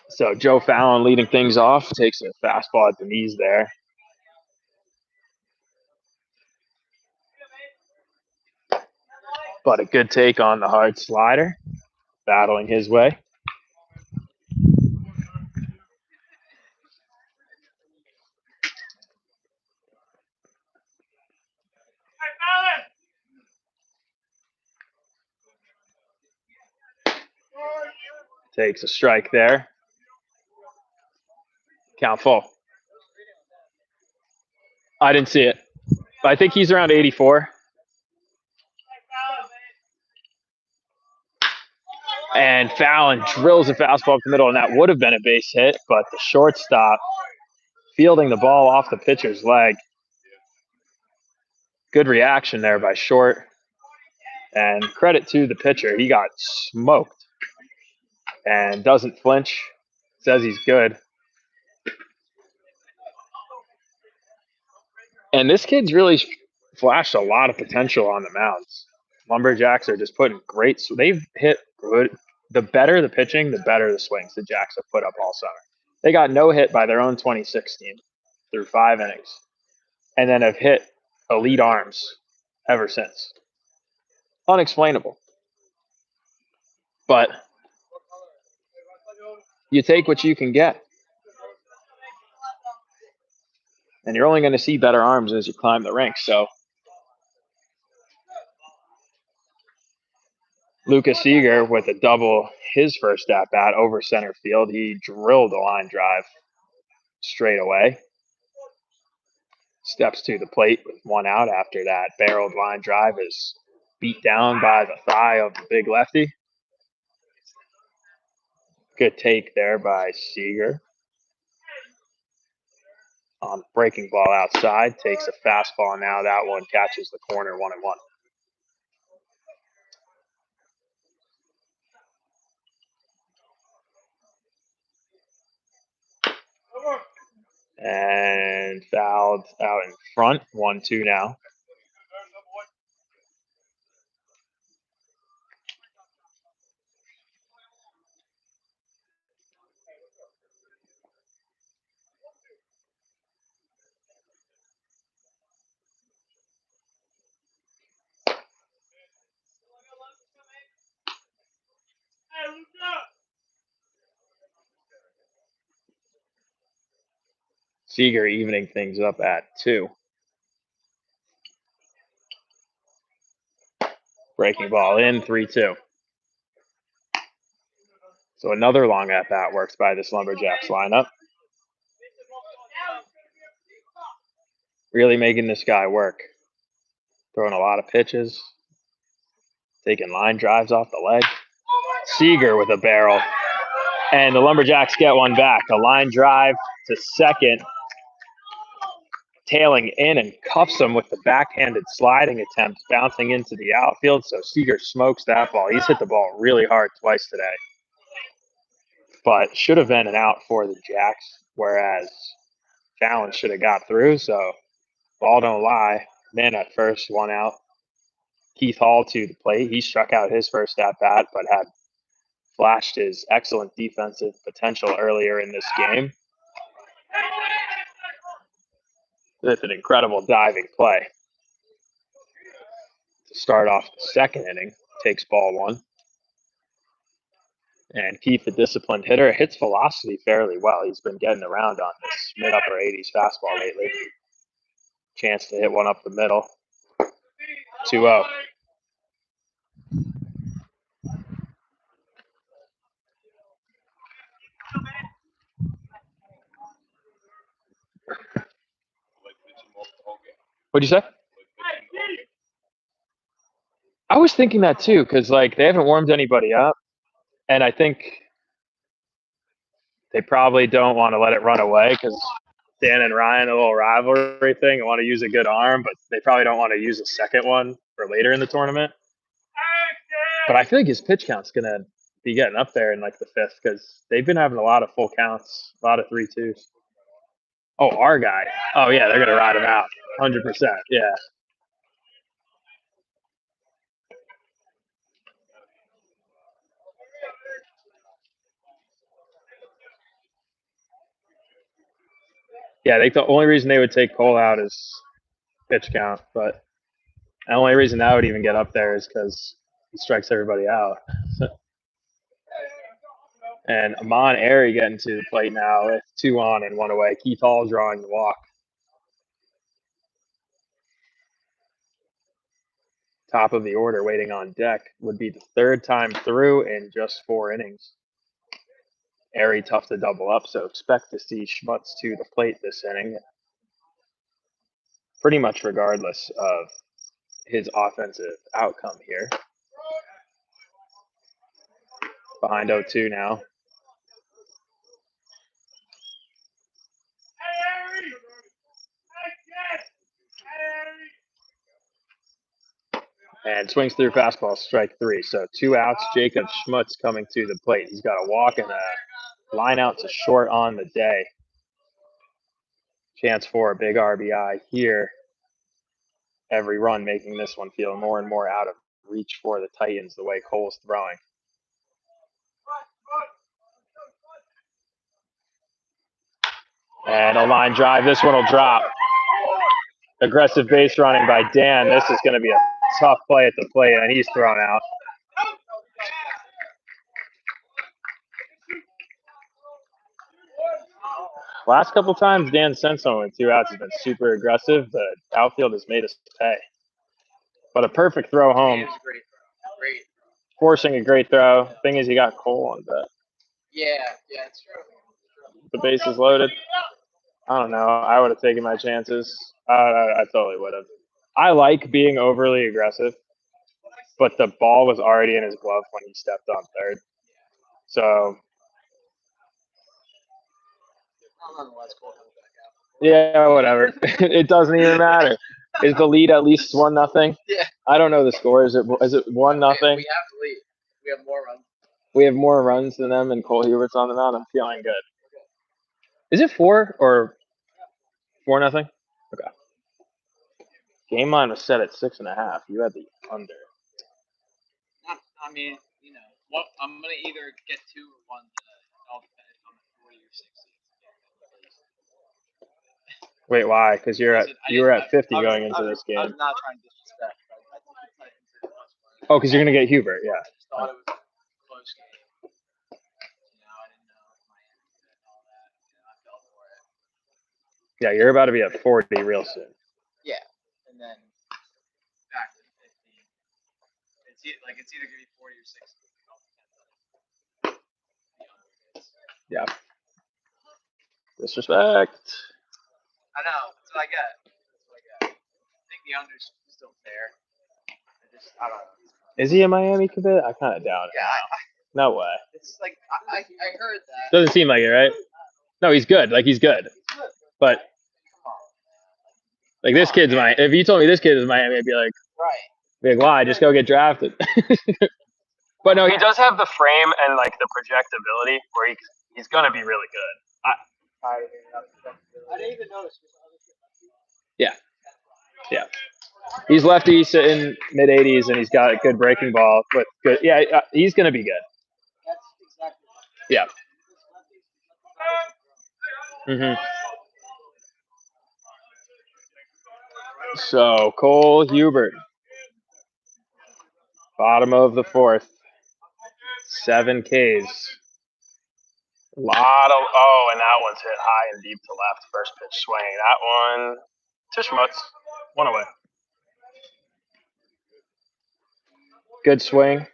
S1: So Joe Fallon leading things off, takes a fastball at the knees there. But a good take on the hard slider, battling his way. Takes a strike there. Count full. I didn't see it. I think he's around 84. And Fallon drills a fastball up the middle, and that would have been a base hit, but the shortstop fielding the ball off the pitcher's leg. Good reaction there by Short. And credit to the pitcher. He got smoked and doesn't flinch. Says he's good. And this kid's really flashed a lot of potential on the mounds. Lumberjacks are just putting great. They've hit good. The better the pitching, the better the swings the Jacks have put up all summer. They got no hit by their own 2016 through 5 innings, and then have hit elite arms ever since. Unexplainable. But you take what you can get. And you're only going to see better arms as you climb the ranks. So Lucas Seager with a double his first at bat over center field. He drilled a line drive straight away. Steps to the plate with 1 out after that barreled line drive is beat down by the thigh of the big lefty. Good take there by Seager. On breaking ball outside, takes a fastball now. That one catches the corner 1-1. And fouled out in front, 1-2 now. Seager evening things up at 2. Breaking ball in, 3-2. So another long at-bat works by this Lumberjacks lineup. Really making this guy work. Throwing a lot of pitches. Taking line drives off the leg. Seager with a barrel. And the Lumberjacks get one back. A line drive to second. Tailing in and cuffs him with the backhanded sliding attempt, bouncing into the outfield. So Seager smokes that ball. He's hit the ball really hard twice today. But should have been an out for the Jacks, whereas Challenge should have got through. So ball don't lie. Man at first, 1 out. Keith Hall to the plate. He struck out his first at-bat, but had flashed his excellent defensive potential earlier in this game with an incredible diving play. To start off the second inning, takes ball 1. And Keith, the disciplined hitter, hits velocity fairly well. He's been getting around on this mid-upper 80s fastball lately. Chance to hit one up the middle. 2-0. What'd you say? I was thinking that too, because like they haven't warmed anybody up, and I think they probably don't want to let it run away because Dan and Ryan, a little rivalry thing, want to use a good arm, but they probably don't want to use a second one for later in the tournament. But I feel like his pitch count's gonna be getting up there in like the 5th because they've been having a lot of full counts, a lot of 3-2s. Oh, our guy. Oh yeah, they're gonna ride him out, 100%. Yeah. Yeah, I think the only reason they would take Cole out is pitch count, but the only reason that would even get up there is because he strikes everybody out. And Amon Airy getting to the plate now with 2 on and 1 away. Keith Hall drawing the walk. Top of the order waiting on deck would be the 3rd time through in just 4 innings. Airy tough to double up, so expect to see Schmutz to the plate this inning. Pretty much regardless of his offensive outcome here. Behind 0-2 now. And swings through fastball, strike 3. So 2 outs. Jacob Schmutz coming to the plate. He's got a walk and a line out to short on the day. Chance for a big RBI here. Every run making this one feel more and more out of reach for the Titans the way Cole's throwing. And a line drive. This one will drop. Aggressive base running by Dan. This is going to be a tough play at the plate, and he's thrown out. Last couple times Dan sent someone with 2 outs has been super aggressive. The outfield has made us pay. But a perfect throw home.
S2: Great.
S1: Forcing a great throw. Thing is, he got Cole on that.
S2: Yeah, it's true.
S1: The base is loaded. I don't know. I would have taken my chances. I totally would have. I like being overly aggressive, but the ball was already in his glove when he stepped on third. So, yeah, whatever. It doesn't even matter. Is the lead at least 1-0?
S2: Yeah.
S1: I don't know the score. Is it 1-0?
S2: We have the lead. We have more runs.
S1: We have more runs than them, and Cole Hubert's on the mound. I'm feeling good. Is it 4 or 4-0? Okay. Game line was set at 6.5. You had the under.
S5: I mean, what I'm gonna either get 2 or 1. All depends on the 40 or 60.
S1: Wait, why? Because you were at 50 going into this game.
S5: I'm not trying to disrespect.
S1: Oh, because you're gonna get Hubert, yeah.
S5: I just thought it was a close game. I didn't know Miami and all that. I fell for it.
S1: Yeah, you're about to be at 40 real soon.
S5: Yeah, and then back to 15. It's either gonna be 40 or 60.
S1: Yeah. Disrespect.
S5: I know. That's what I get. I think the under's still fair. I don't know.
S1: Is he a Miami commit? I kind of doubt it.
S5: Yeah,
S1: No way.
S5: it's like I heard that.
S1: Doesn't seem like it, right? No, he's good. Like, he's good. But, like, this kid's Miami. If you told me this kid is Miami, I'd be like,
S5: Right.
S1: why? Just go get drafted. But no, he does have the frame and, like, the projectability where he's going to be really good.
S2: I didn't even notice.
S1: Yeah. Yeah. He's lefty, sitting mid-80s, and he's got a good breaking ball. But good. Yeah, he's going to be good.
S2: That's exactly right.
S1: Yeah. So, Cole Hubert. Bottom of the fourth. 7 Ks. And that one's hit high and deep to left. First pitch swing. That one to Schmutz. One away. Good swing.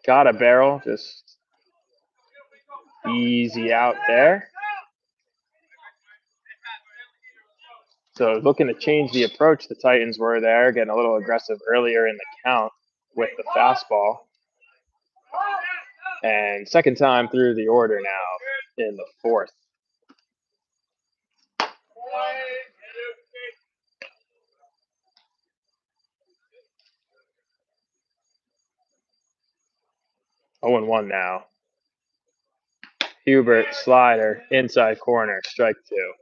S1: Got a barrel. Just easy out there. So looking to change the approach. The Titans were there, getting a little aggressive earlier in the count with the fastball. And second time through the order now in the fourth. Oh and 1 now. Hubert, slider, inside corner, strike 2.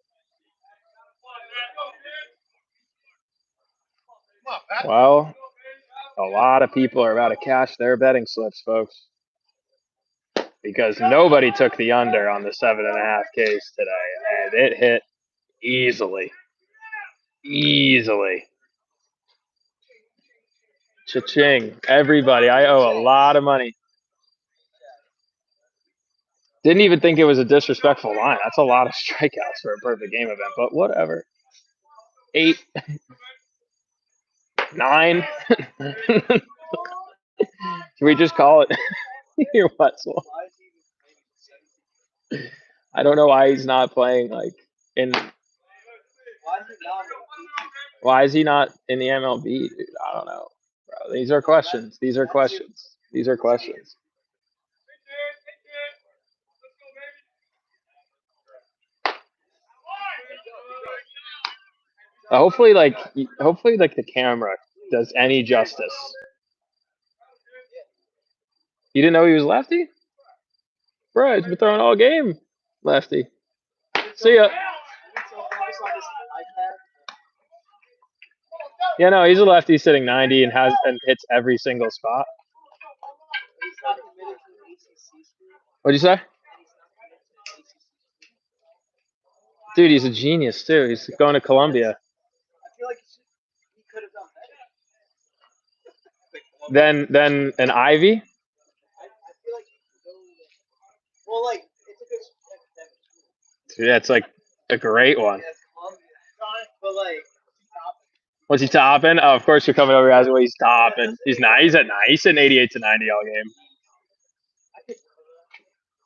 S1: Well, a lot of people are about to cash their betting slips, folks. Because nobody took the under on the 7.5 Ks today. And it hit easily. Easily. Cha-ching. Everybody, I owe a lot of money. Didn't even think it was a disrespectful line. That's a lot of strikeouts for a perfect game event, but whatever. 8. 9. Should we just call it your Wetzel? I don't know why he's not playing like in. Why is he not in the MLB, dude? I don't know, bro. These are questions. These are questions. These are questions. Hopefully, the camera does any justice. You didn't know he was lefty? Bro, he's been throwing all game lefty. See ya. Yeah, no, he's a lefty sitting 90 and hits every single spot. What'd you say? Dude, he's a genius too. He's going to Columbia.
S2: I feel like he could have done better.
S1: Then an Ivy?
S2: I feel like well, like it's a good.
S1: Yeah, it's like a great one.
S2: But like,
S1: what's he topping? Oh, of course you're coming over asking what he's topping. He's not. He's at 9. He's at 88 to 90 all game.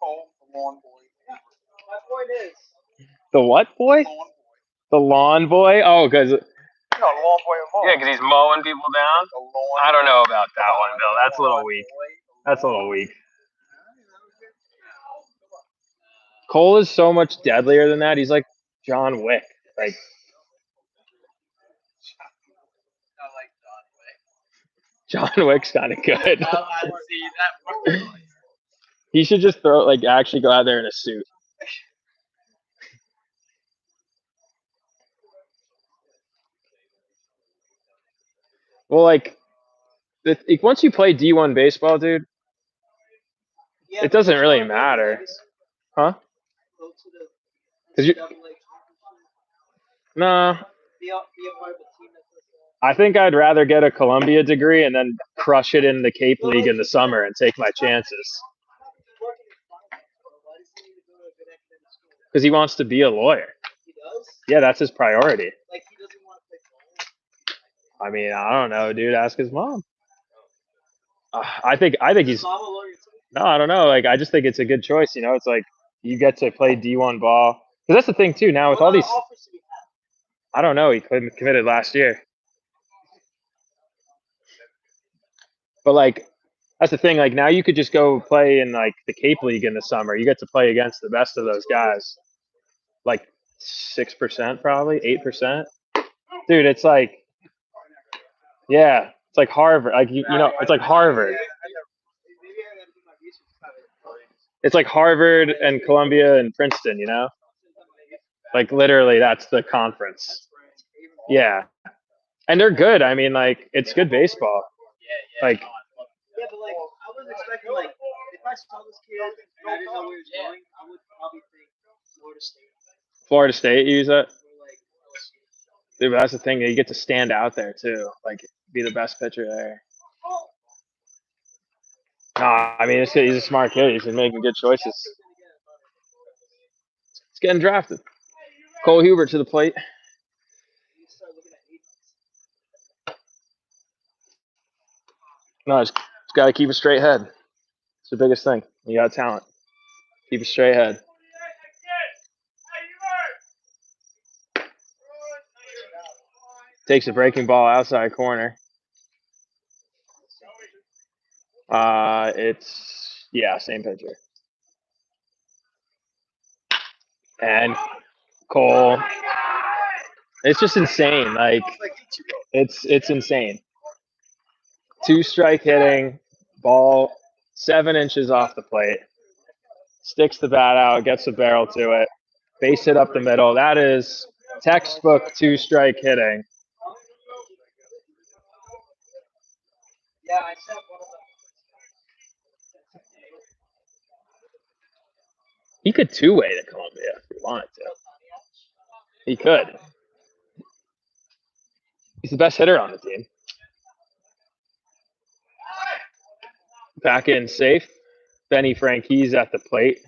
S3: Cole, the lawn boy.
S2: my point is.
S1: The what boy? The lawn boy? Oh, because.
S3: No, the lawn boy of
S1: Yeah, because he's mowing people down. I don't know about that one, Bill. That's a little weak. That's a little weak. Cole is so much deadlier than that. He's like John Wick. Like. John Wick's kind of good. He should just actually go out there in a suit. Well, once you play D1 baseball, dude, it doesn't really matter. Huh? Cause nah. I think I'd rather get a Columbia degree and then crush it in the Cape League in the summer and take my chances. Because he wants to be a lawyer.
S2: He does?
S1: Yeah, that's his priority.
S2: Like he doesn't want to play
S1: I mean, I don't know, dude. Ask his mom. I think he's
S2: Mom a lawyer too.
S1: no, I don't know. Like, I just think it's a good choice. You know, it's like you get to play D1 ball because that's the thing too. Now with
S2: What
S1: all
S2: other
S1: these,
S2: offers do we have?
S1: I don't know. He committed last year, but like that's the thing. Like now you could just go play in like the Cape League in the summer. You get to play against the best of those guys. Like 6% probably 8%. Dude, it's like yeah, it's like Harvard. Like you know, it's like Harvard. It's like Harvard and Columbia and Princeton. You know, like literally that's the conference. Yeah, and they're good. I mean, like it's good baseball. Like
S2: Yeah, but like I was expecting like if I saw this kid and I didn't know where he was going, I would probably think Florida State
S1: Florida State, you use that.
S2: or like LSU.
S1: Dude, that's the thing. You get to stand out there too. Like be the best pitcher there. Nah, I mean, he's a smart kid. He's been making good choices. He's getting drafted. Cole Hubert to the plate.
S2: You start looking at agents.
S1: No, just got to keep a straight head. It's the biggest thing. You got talent. Keep a straight head. Takes a breaking ball outside corner. It's yeah, same pitcher. And Cole. It's just insane. Like it's insane. 2-strike hitting, ball 7 inches off the plate, sticks the bat out, gets the barrel to it, base hit up the middle. That is textbook 2-strike hitting.
S2: Yeah, I said one of them.
S1: He could two-way to Columbia if he wanted to. He could. He's the best hitter on the team. Back in safe. Benny Franquise at the plate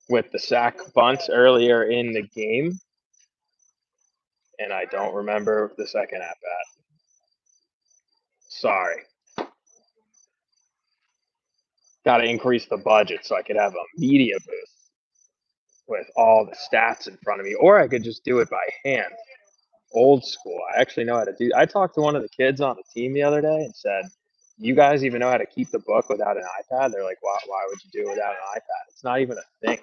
S1: with the sac bunt earlier in the game. And I don't remember the second at bat. Sorry. Got to increase the budget so I could have a media booth with all the stats in front of me, or I could just do it by hand. Old school. I actually know how to do. I talked to one of the kids on the team the other day and said, "You guys even know how to keep the book without an iPad?" They're like, "Why would you do it without an iPad? It's not even a thing.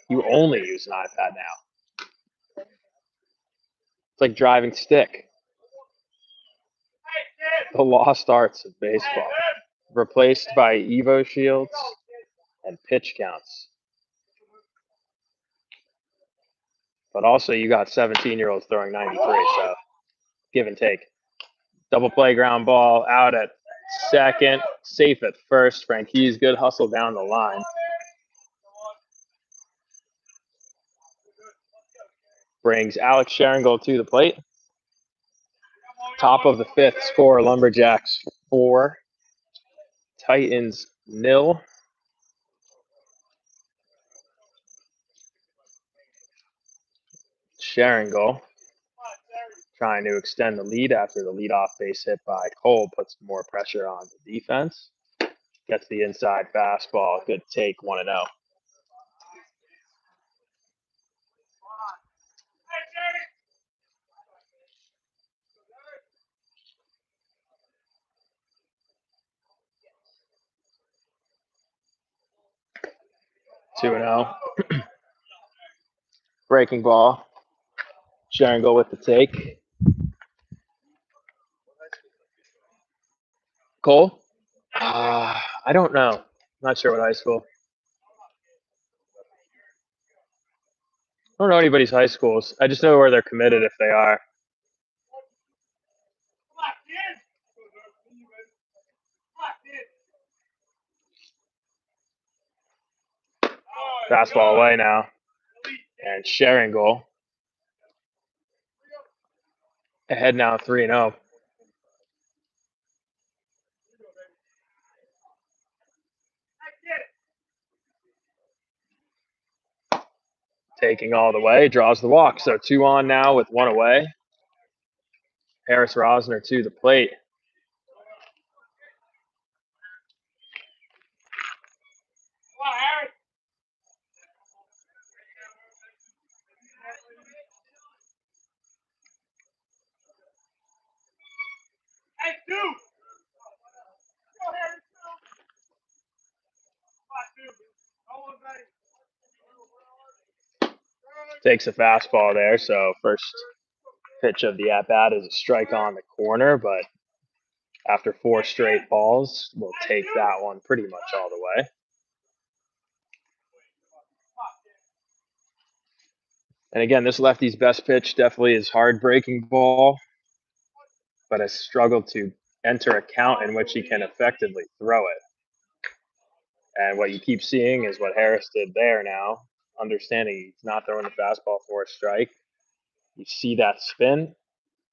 S1: You only use an iPad now. It's like driving stick. The lost arts of baseball, replaced by Evo shields and pitch counts. But also, you got 17-year-olds throwing 93, so give and take. Double play ground ball out at second, safe at first. Franquise, good hustle down the line. Brings Alex Sharingold to the plate. Top of the fifth, score Lumberjacks 4, Titans 0. Sharingold trying to extend the lead after the leadoff base hit by Cole puts more pressure on the defense. Gets the inside fastball. Good take, 1-0. Two and 0. Breaking ball. Sharingold with the take. Cole? I don't know. Not sure what high school. I don't know anybody's high schools. I just know where they're committed if they are. Fastball away now. And Sharingold ahead now 3-0. taking all the way, draws the walk. So 2 on now with 1 away. Harris Rosner to the plate. Takes a fastball there, so first pitch of the at-bat is a strike on the corner, but after 4 straight balls, we'll take that one pretty much all the way. And again, this lefty's best pitch definitely is hard breaking ball, but has struggled to enter a count in which he can effectively throw it. And what you keep seeing is what Harris did there now, understanding he's not throwing the fastball for a strike. You see that spin,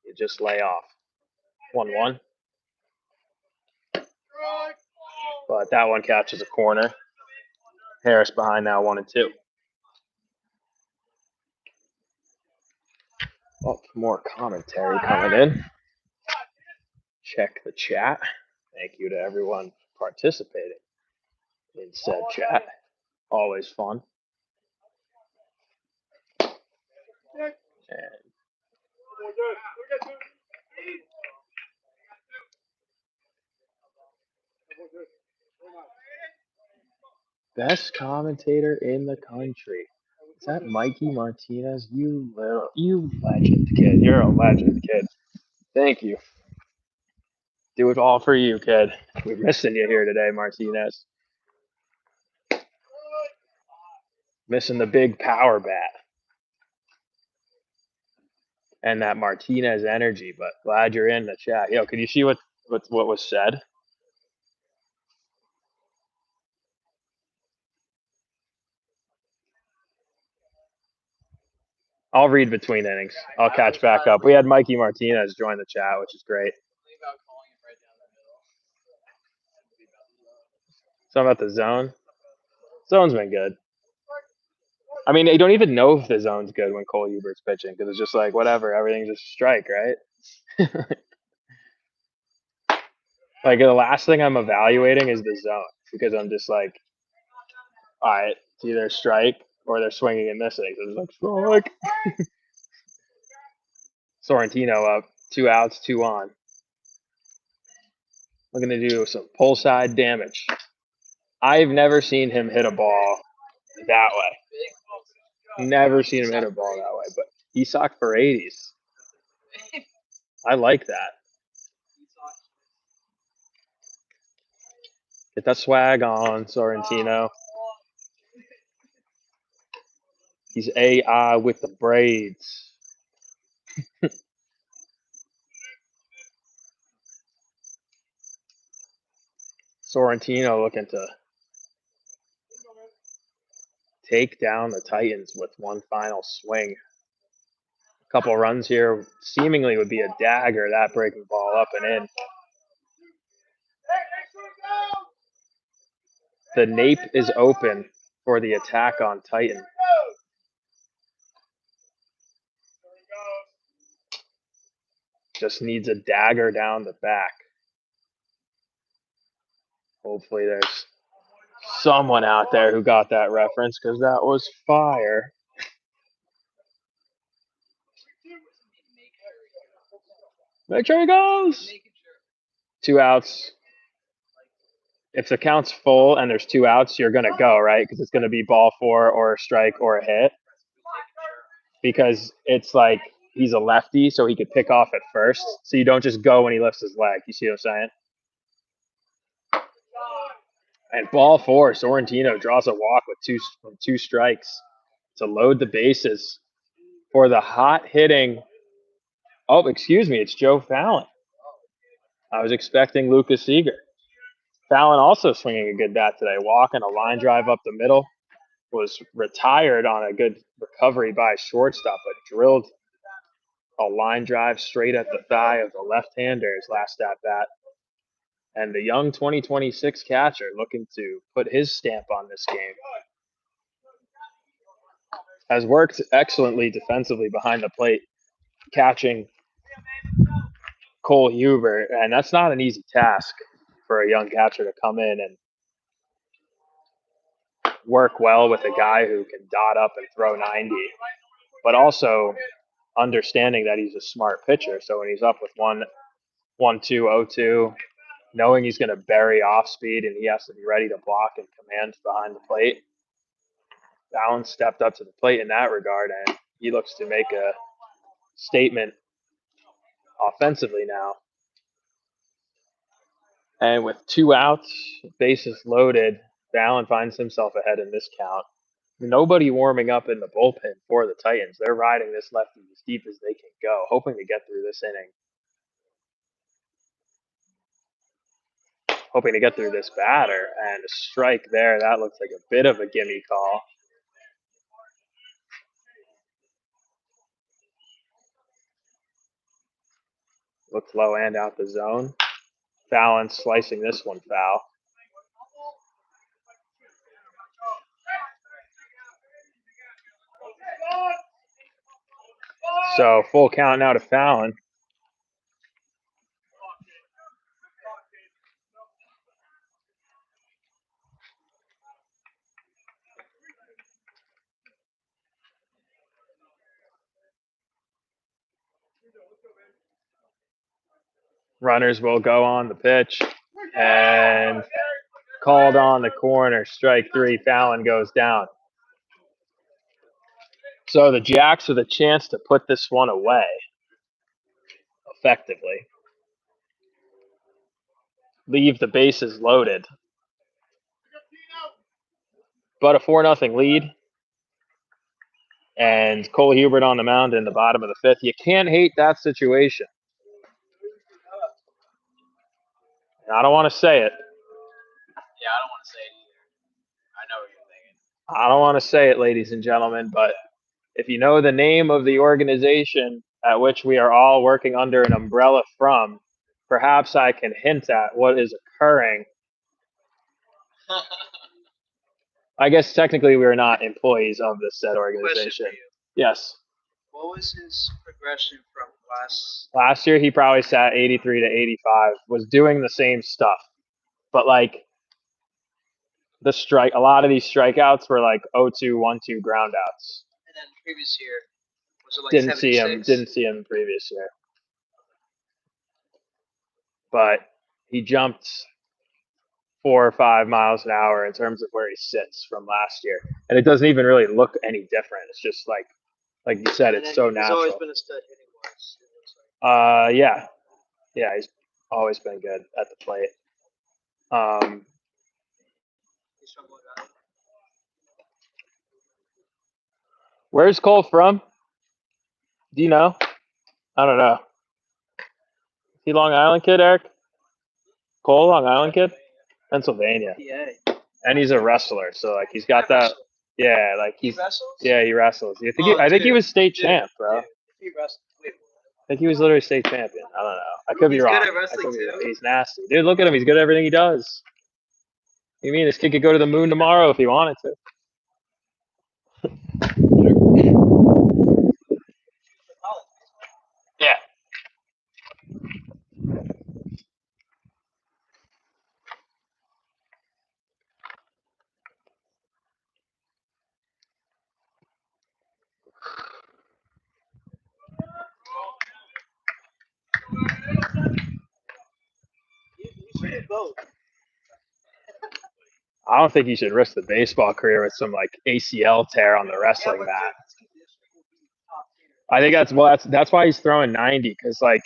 S1: you just lay off. 1-1. But that one catches a corner. Harris behind now 1-2. Oh, more commentary coming in. Check the chat. Thank you to everyone participating in said chat. Always fun. And best commentator in the country. Is that Mikey Martinez? You legend, kid. You're a legend, kid. Thank you. Do it all for you, kid. We're missing you here today, Martinez. Missing the big power bat. And that Martinez energy, but glad you're in the chat. Yo, can you see what was said? I'll read between innings. I'll catch back up. We had Mikey Martinez join the chat, which is great. Something about the zone. Zone's been good. I mean, you don't even know if the zone's good when Cole Hubert's pitching because it's just like, whatever, everything's just a strike, right? Like, the last thing I'm evaluating is the zone because I'm just like, all right, it's either a strike or they're swinging and missing. So it's like, strike. Sorrentino up, 2 outs, 2 on. Looking to do some pull side damage. I've never seen him hit a ball that way. Never seen him hit a ball that way, but he socked for 80s. I like that. Get that swag on, Sorrentino. He's AI with the braids. Sorrentino looking to take down the Titans with one final swing. A couple runs here seemingly would be a dagger, that breaking ball up and in. The nape is open for the attack on Titan. Just needs a dagger down the back. Hopefully there's someone out there who got that reference because that was fire. Make sure he goes. 2 outs. If the count's full and there's 2 outs, you're going to go, right? Because it's going to be ball 4 or a strike or a hit. Because it's like he's a lefty, so he could pick off at first. So you don't just go when he lifts his leg. You see what I'm saying? And ball 4, Sorrentino draws a walk with 2 strikes to load the bases for the hot hitting. Oh, excuse me, it's Joe Fallon. I was expecting Lucas Seeger. Fallon also swinging a good bat today, walking a line drive up the middle. Was retired on a good recovery by shortstop, but drilled a line drive straight at the thigh of the left-hander his last at bat. And the young 2026 catcher looking to put his stamp on this game. has worked excellently defensively behind the plate, catching Cole Hubert, and that's not an easy task for a young catcher to come in and work well with a guy who can dot up and throw 90, but also understanding that he's a smart pitcher. So when he's up with 1-2-0-2, knowing he's going to bury off speed and he has to be ready to block and command behind the plate, Allen stepped up to the plate in that regard, and he looks to make a statement offensively now. And with 2 outs, bases loaded, Allen finds himself ahead in this count. Nobody warming up in the bullpen for the Titans. They're riding this lefty as deep as they can go, hoping to get through this inning. Hoping to get through this batter, and a strike there. That looks like a bit of a gimme call. Looks low and out the zone. Fallon slicing this one foul. So full count now to Fallon. Runners will go on the pitch, and called on the corner. Strike 3. Fallon goes down. So the Jacks with a chance to put this one away effectively. Leave the bases loaded. But a 4-0 lead. And Cole Hubert on the mound in the bottom of the 5th. You can't hate that situation. And I don't want to say it.
S5: Yeah, I don't want to say it either. I know what you're thinking.
S1: I don't want to say it, ladies and gentlemen, but if you know the name of the organization at which we are all working under an umbrella from, perhaps I can hint at what is occurring. I guess technically we are not employees of this said organization.
S2: Question for you.
S1: Yes.
S2: What was his progression from
S1: Last year he probably sat 83 to 85, was doing the same stuff. But like a lot of these strikeouts were like 0-2, 1-2 ground outs.
S2: And then previous year, was it like
S1: Didn't see
S2: 76?
S1: him the previous year. But he jumped 4 or 5 miles an hour in terms of where he sits from last year. And it doesn't even really look any different. It's just like you said, it's so natural.
S2: He's always been a stud hitting wise, it looks like.
S1: Yeah. Yeah, he's always been good at the plate.
S2: He's from Long Island.
S1: Where's Cole from? Do you know? I don't know. Is he Long Island kid, Eric? Cole, Long Island kid? Pennsylvania.
S2: PA.
S1: And he's a wrestler, so like he's got that. Yeah, like
S2: He wrestles?
S1: Yeah, he wrestles. I think he was state champ, bro.
S2: Dude, he wrestles. Wait.
S1: I think he was literally state champion. I don't know. I could be
S2: He's
S1: wrong.
S2: good at wrestling, too.
S1: He's nasty. Dude, look at him. He's good at everything he does. You mean this kid could go to the moon tomorrow if he wanted to? Yeah.
S2: He should do both.
S1: I don't think he should risk the baseball career with some like ACL tear on the wrestling mat. I think that's why he's throwing 90, because like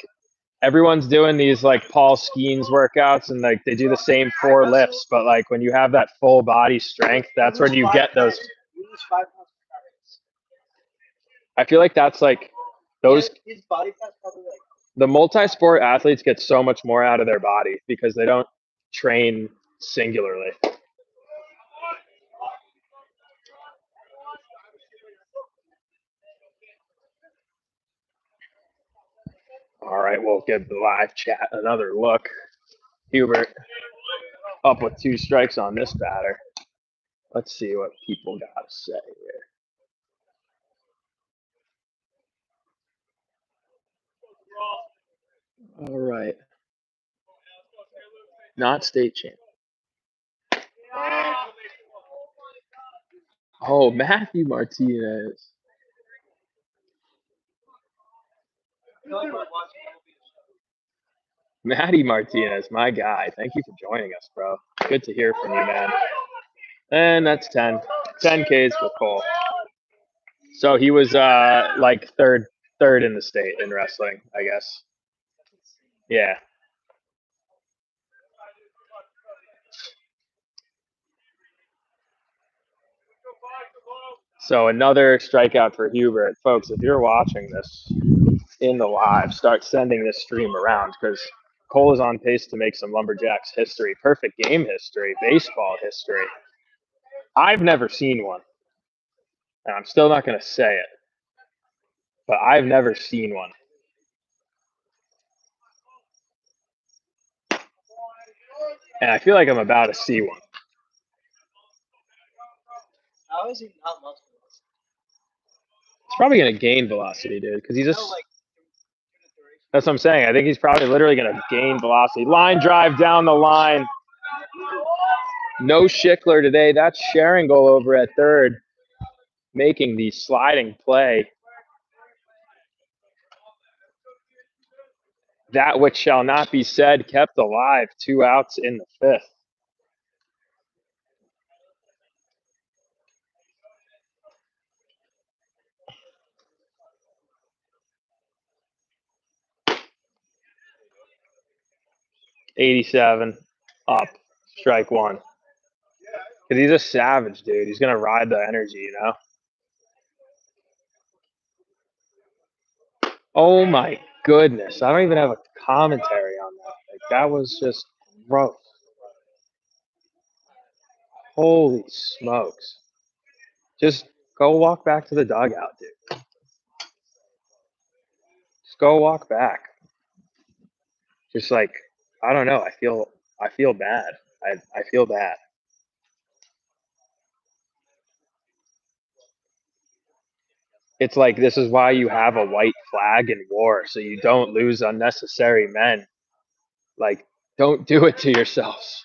S1: everyone's doing these like Paul Skeens workouts and like they do the same 4 lifts, but like when you have that full body strength, that's when you get those. I feel like that's like those.
S2: His body fat's probably like.
S1: The multi-sport athletes get so much more out of their body because they don't train singularly. All right, we'll give the live chat another look. Hubert up with 2 strikes on this batter. Let's see what people got to say here. All right. Not state champ. Oh, Matthew Martinez. Matty Martinez, my guy. Thank you for joining us, bro. Good to hear from you, man. And that's 10. 10 Ks for Cole. So he was like third in the state in wrestling, I guess. Yeah. So another strikeout for Hubert. Folks, if you're watching this in the live, start sending this stream around because Cole is on pace to make some Lumberjacks history, perfect game history, baseball history. I've never seen one, and I'm still not going to say it, but I've never seen one. And I feel like I'm about to see one.
S2: How is he not muscular?
S1: He's probably going to gain velocity, dude, because he's just. That's what I'm saying. I think he's probably literally going to gain velocity. Line drive down the line. No Schickler today. That's Sharon goal over at third, making the sliding play. That which shall not be said kept alive. 2 outs in the fifth. '87 up, strike one. Because he's a savage, dude. He's going to ride the energy, you know? Oh, my goodness. I don't even have a commentary on that. Like, that was just gross. Holy smokes. Just go walk back to the dugout, dude. Just go walk back. Just like, I don't know. I feel bad. I feel bad. It's like this is why you have a white flag in war, so you don't lose unnecessary men. Like, don't do it to yourselves.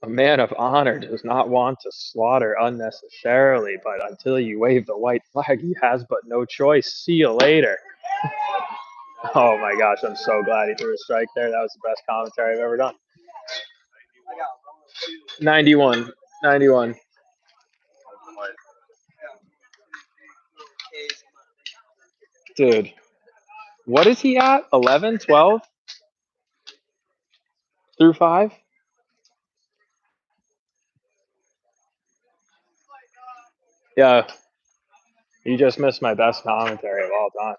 S1: A man of honor does not want to slaughter unnecessarily, but until you wave the white flag, he has but no choice. See you later. Oh my gosh, I'm so glad he threw a strike there. That was the best commentary I've ever done. 91. Dude, what is he at? 11, 12? Through 5? Yeah. You just missed my best commentary of all time.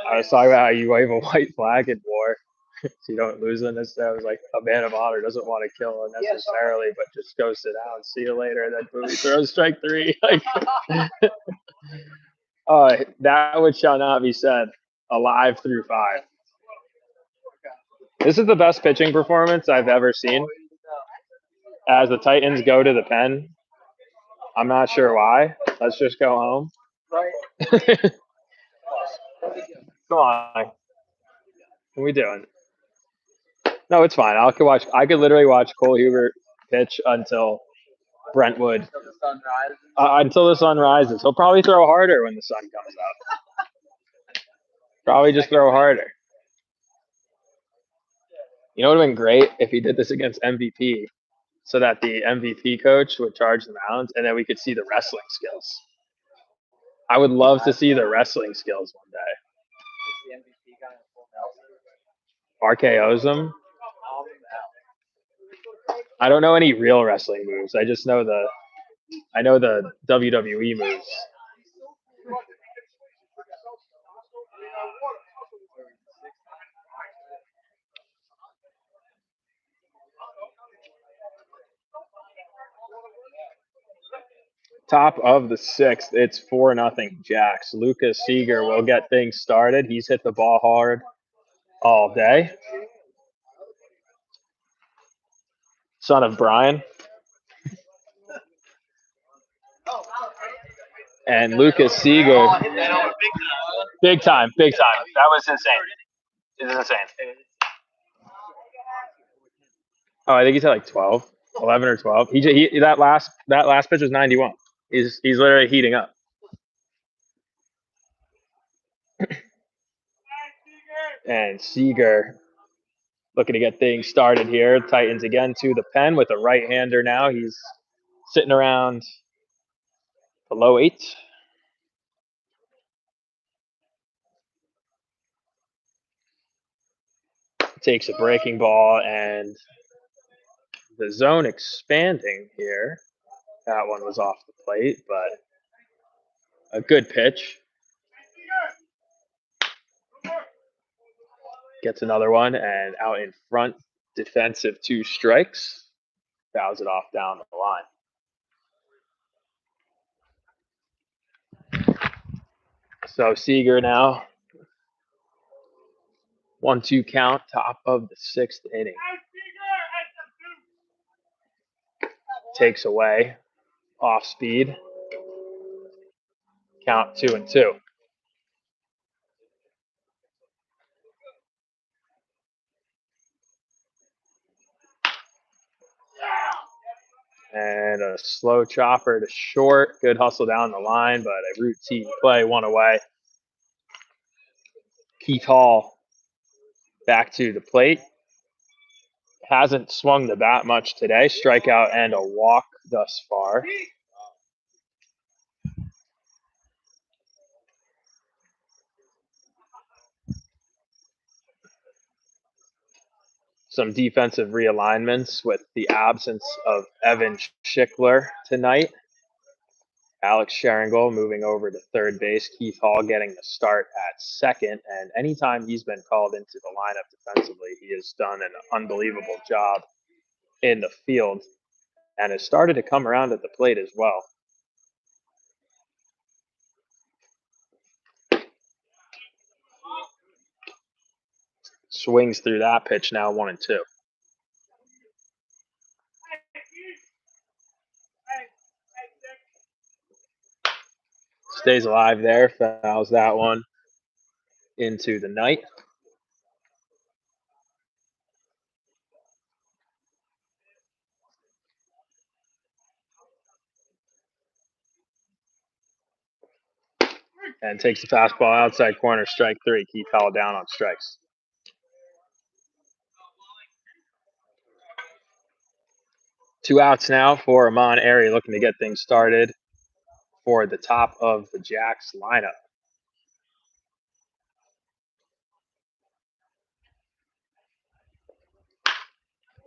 S1: I was talking about how you wave a white flag in war. So you don't lose unnecessarily. I was like, a man of honor doesn't want to kill unnecessarily, but just go sit down, see you later, and then boom, he throws strike 3. Like, that which shall not be said. Alive through 5. This is the best pitching performance I've ever seen. As the Titans go to the pen, I'm not sure why. Let's just go home. Come on. What are we doing? No, it's fine. I could literally watch Cole Hubert pitch until Brentwood. Until the sun rises. He'll probably throw harder when the sun comes out. Probably just throw harder. You know what would have been great if he did this against MVP, so that the MVP coach would charge the mound, and then we could see the wrestling skills. I would love to see the wrestling skills one day. RKO's him. I don't know any real wrestling moves. I just know the WWE moves. Top of the 6th, it's 4-0 Jacks. Lucas Seeger will get things started. He's hit the ball hard all day. Son of Brian. And Lucas Seeger.
S2: Oh, hit that over big time.
S1: Big time. That was insane. It was insane. Oh, I think he's at like 12, 11 or 12. He that last pitch was 91. He's literally heating up. And Seeger looking to get things started here. Titans again to the pen with a right-hander now. He's sitting around the low 8s. Takes a breaking ball and the zone expanding here. That one was off the plate, but a good pitch. Gets another one and out in front. Defensive 2 strikes. Fouls it off down the line. So Seeger now. 1-2 count, top of the 6th inning. Takes away. Off speed. Count 2-2. And a slow chopper to short. Good hustle down the line, but a routine play, one away. Keith Hall back to the plate. Hasn't swung the bat much today. Strikeout and a walk thus far. Some defensive realignments with the absence of Evan Schickler tonight. Alex Sharingal moving over to third base. Keith Hall getting the start at second. And anytime he's been called into the lineup defensively, he has done an unbelievable job in the field and has started to come around at the plate as well. Swings through that pitch now, 1-2. Stays alive there, fouls that one into the night. And takes the fastball outside corner, strike 3. Keith Hall down on strikes. Two outs now for Amon Airy looking to get things started for the top of the Jacks lineup.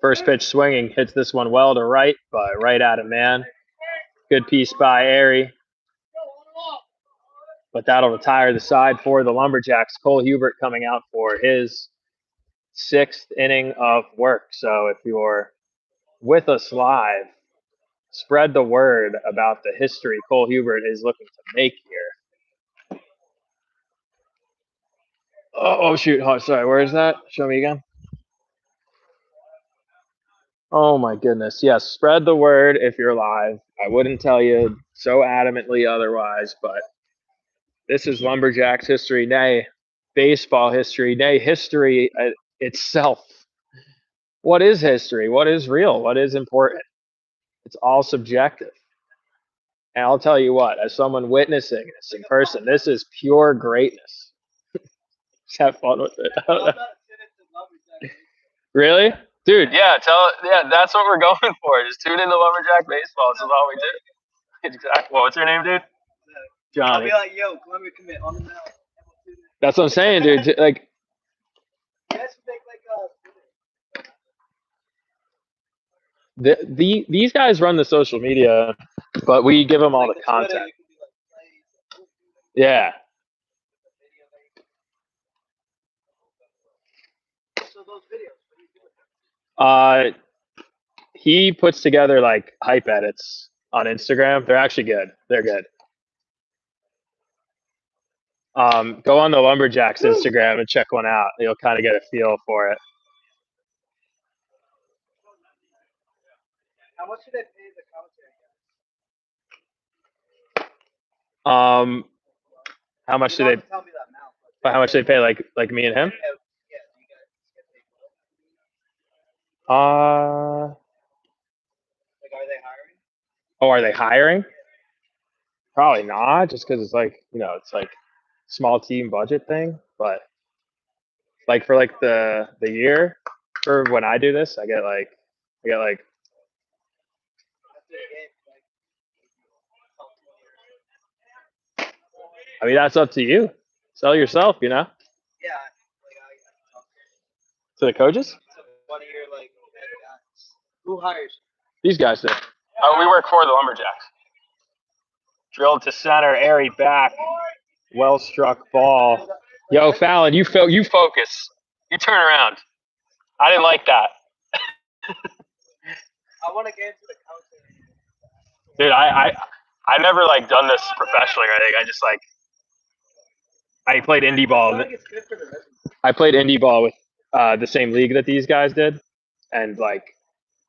S1: First pitch swinging, hits this one well to right, but right at a man. Good piece by Airy. But that'll retire the side for the Lumberjacks. Cole Hubert coming out for his 6th inning of work. So if you're with us live, spread the word about the history Cole Hubert is looking to make here. Oh shoot. Oh, sorry. Where is that? Show me again. Oh my goodness. Yes, spread the word if you're live. I wouldn't tell you so adamantly otherwise, but this is Lumberjacks history, nay, baseball history, nay, history itself. What is history? What is real? What is important? It's all subjective. And I'll tell you what, as someone witnessing this in person, this is pure greatness. Just have fun with it. Really? Dude, yeah, that's what we're going for. Just tune into Lumberjack Baseball. This is all we do. Exactly. Well, what's your name, dude?
S2: I'll
S1: Johnny.
S2: be like, yo, Columbia commit on the mound.
S1: That's what I'm saying, dude. Like, these guys run the social media, but we give them all the content. Yeah. He puts together like hype edits on Instagram. They're actually good. They're good. Go on the Lumberjacks Instagram and check one out. You'll kind of get a feel for it.
S2: How much do they pay the commentary
S1: How much
S2: You
S1: do
S2: don't
S1: they?
S2: have to tell me that now.
S1: But how much they pay? Like me and him?
S2: Yeah, do you guys get paid well?
S1: Uh
S2: Like, are they hiring?
S1: oh, are they hiring? Probably not, just because it's like it's like small team budget thing. But like for like the year for when I do this, I get like
S2: After the game, like,
S1: I mean that's up to you. Sell yourself,
S2: yeah, like I talk
S1: to the coaches.
S2: to one of your like head guys. Who hires
S1: These guys do. Oh, we work for the Lumberjacks. Drilled to center, airy back, well struck ball. Yo, Fallon, you focus. You turn around. I didn't like that,
S2: you? I want to get into the counter.
S1: dude. I never like done this professionally or anything. I just like I played indie
S2: I
S1: ball.
S2: feel like it's good for the resume.
S1: I played indie ball with the same league that these guys did, and like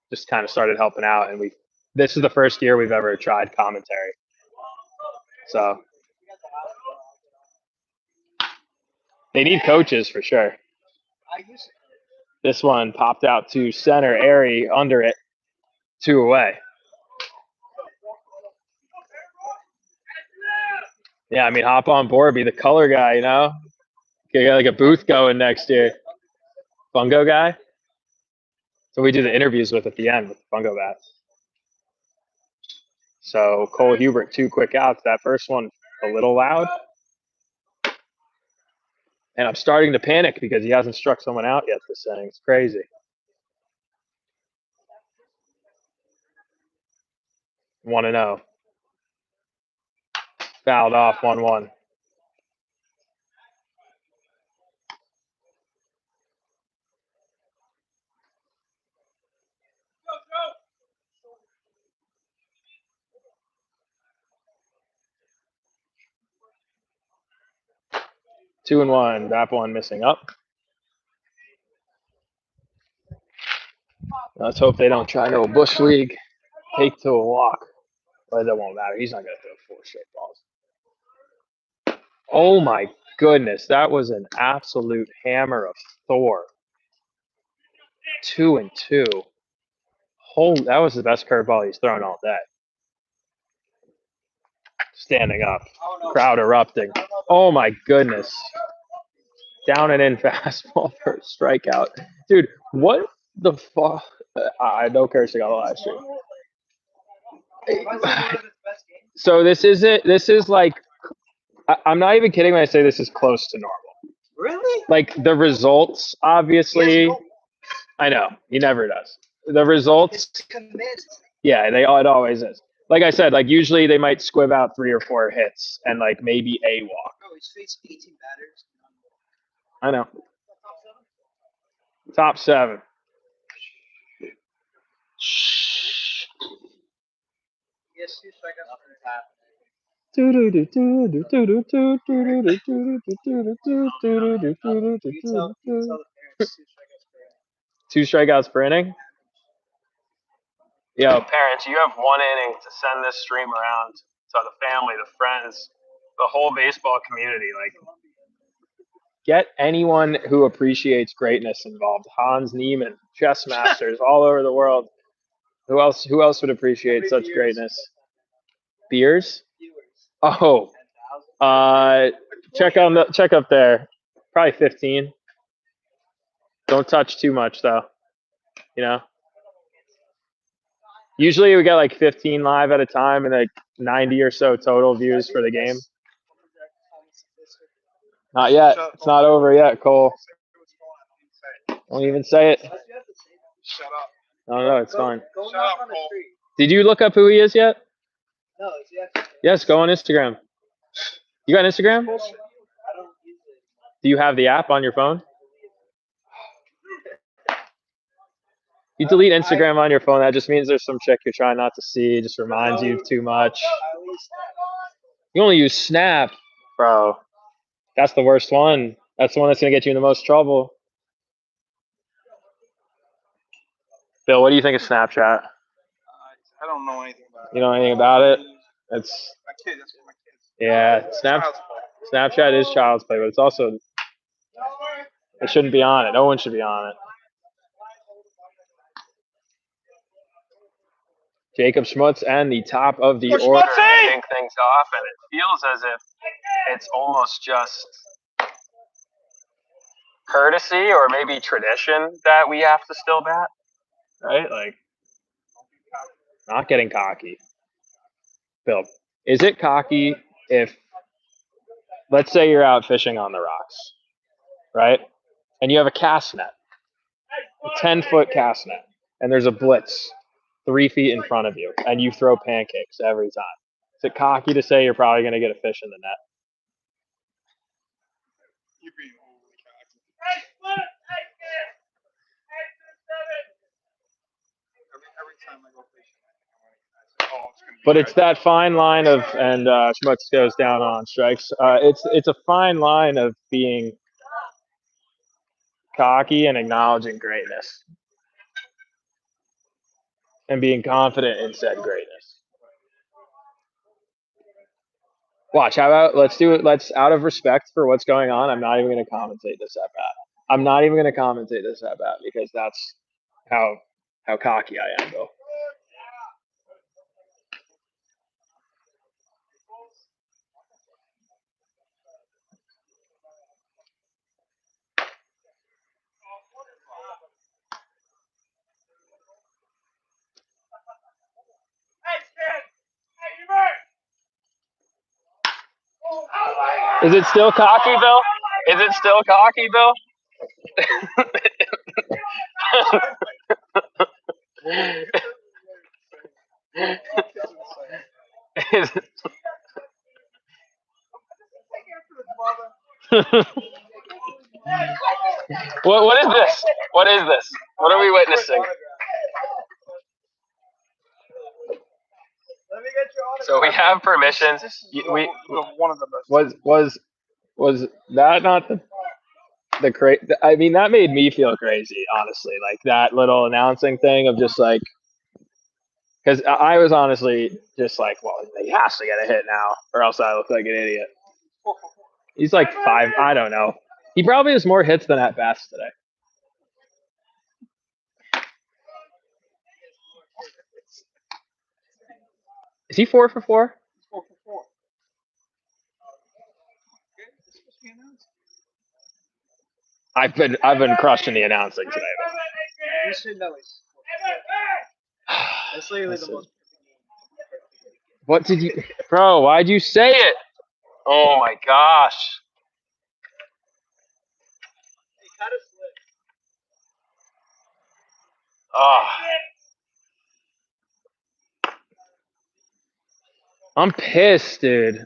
S1: just kind of started helping out. And this is the first year we've ever tried commentary. So they need coaches for sure.
S2: I used to.
S1: This one popped out to center, airy under it, 2 away. Yeah, I mean, hop on board, be the color guy, Get like a booth going next year. Fungo guy. So we do the interviews with at the end with the fungo bats. So Cole Hubert, 2 quick outs. That first one a little loud. And I'm starting to panic because he hasn't struck someone out yet this inning. It's crazy. 1-0. Fouled off 1-1. Two and one. That one missing up. Let's hope they don't try no bush league. Take to a walk. But that won't matter. He's not going to throw 4 straight balls. Oh my goodness. That was an absolute hammer of Thor. 2-2. That was the best curveball he's thrown all day. Standing up. Crowd erupting. Oh my goodness. Down and in fastball for a strikeout. Dude, what the fuck? I no cursing on the live stream. So this is it. This is like, I'm not even kidding when I say this is close to normal.
S2: Really?
S1: Like the results, obviously. I know he never does. The results, yeah, it always is. Like I said, like usually they might squib out 3 or 4 hits and like maybe a walk.
S2: Oh, he's faced 18 batters.
S1: I know. Top 7.
S2: Yes, 2 strikeouts for that. You tell the parents 2 strikeouts for that.
S1: 2 strikeouts per inning. Yo, parents, you have 1 inning to send this stream around to the family, the friends, the whole baseball community. Like, get anyone who appreciates greatness involved. Hans Niemann, chess masters all over the world. Who else would appreciate such greatness? Beers? Oh, check up there. Probably 15. Don't touch too much though. Usually we get like 15 live at a time and like 90 or so total views for the game. Not yet. It's not over yet, Cole. Don't even say it.
S3: Shut up.
S1: No, it's fine.
S2: Go knock on the street.
S1: Did you look up who he is yet?
S2: No, it's
S1: Yes, go on Instagram. You got Instagram?
S2: I don't use it.
S1: Do you have the app on your phone? You delete Instagram on your phone, that just means there's some chick you're trying not to see. It just reminds you too much. You only use Snap, bro. That's the worst one. That's the one that's going to get you in the most trouble. Bill, what do you think of Snapchat?
S3: I don't know anything about it.
S1: You know anything about it? It's
S3: My kid, that's for my kids.
S1: Yeah,
S3: Child's play.
S1: Snapchat is child's play, but it's also it shouldn't be on it. No one should be on it. Jacob Schmutz and the top of the
S3: Go
S1: order
S3: Schmutzy!
S1: leading things off, and it feels as if it's almost just courtesy or maybe tradition that we have to still bat, right? Like, not getting cocky. Bill, is it cocky if, let's say you're out fishing on the rocks, right? And you have a cast net, a 10-foot cast net, and there's a blitz 3 feet in front of you, and you throw pancakes every time. Is it cocky to say you're probably going to get a fish in the net?
S3: You're being overly cocky. Every time I go fishing, I say, oh, it's gonna be.
S1: But it's that fine line of, and Schmutz goes down on strikes. It's a fine line of being cocky and acknowledging greatness, and being confident in said greatness. Watch, how about let's do it. Let's, out of respect for what's going on, I'm not even going to commentate this at bat. I'm not even going to commentate this at bat because that's how cocky I am, Bill. Is it still cocky, Bill? Is it still cocky, Bill? Is it- what is this? What is this? What are we witnessing? So we have permission. We
S3: One of the best.
S1: was that not the crazy? I mean, that made me feel crazy, honestly. Like that little announcing thing of just like, because I was honestly just like, well, he has to get a hit now, or else I look like an idiot. He's like 5. I don't know. He probably has more hits than at bats today. Is he 4 for 4?
S3: 4 for 4.
S1: I've been crushing the announcing today.
S2: That's literally the most.
S1: What did you, bro? Why'd you say it? Oh my gosh!
S2: He kind of slipped.
S1: Oh, I'm pissed, dude.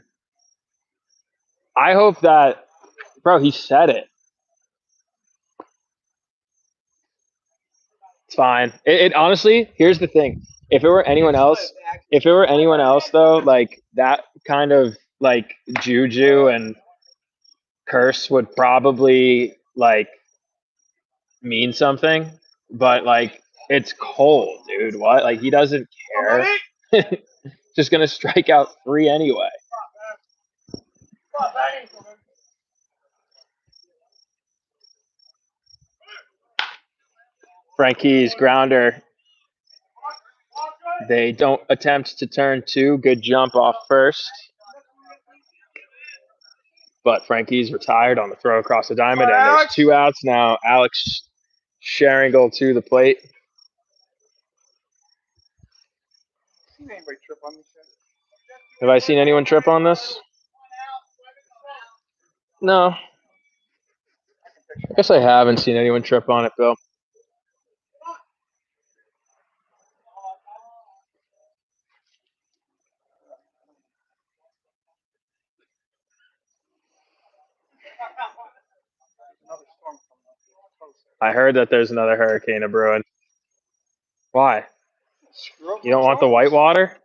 S1: I hope that, bro. He said it. It's fine. It honestly, here's the thing. If it were anyone else, though, like that kind of like juju and curse would probably like mean something. But like, it's cold, dude. What? Like, he doesn't care. Just gonna strike out 3 anyway. Frankie's grounder. They don't attempt to turn 2. Good jump off first. But Frankie's retired on the throw across the diamond, and there's 2 outs now. Alex Sharingle to the plate. Have I seen anyone trip on this? No. I guess I haven't seen anyone trip on it, Bill. I heard that there's another hurricane brewing. Why? You don't want the white water?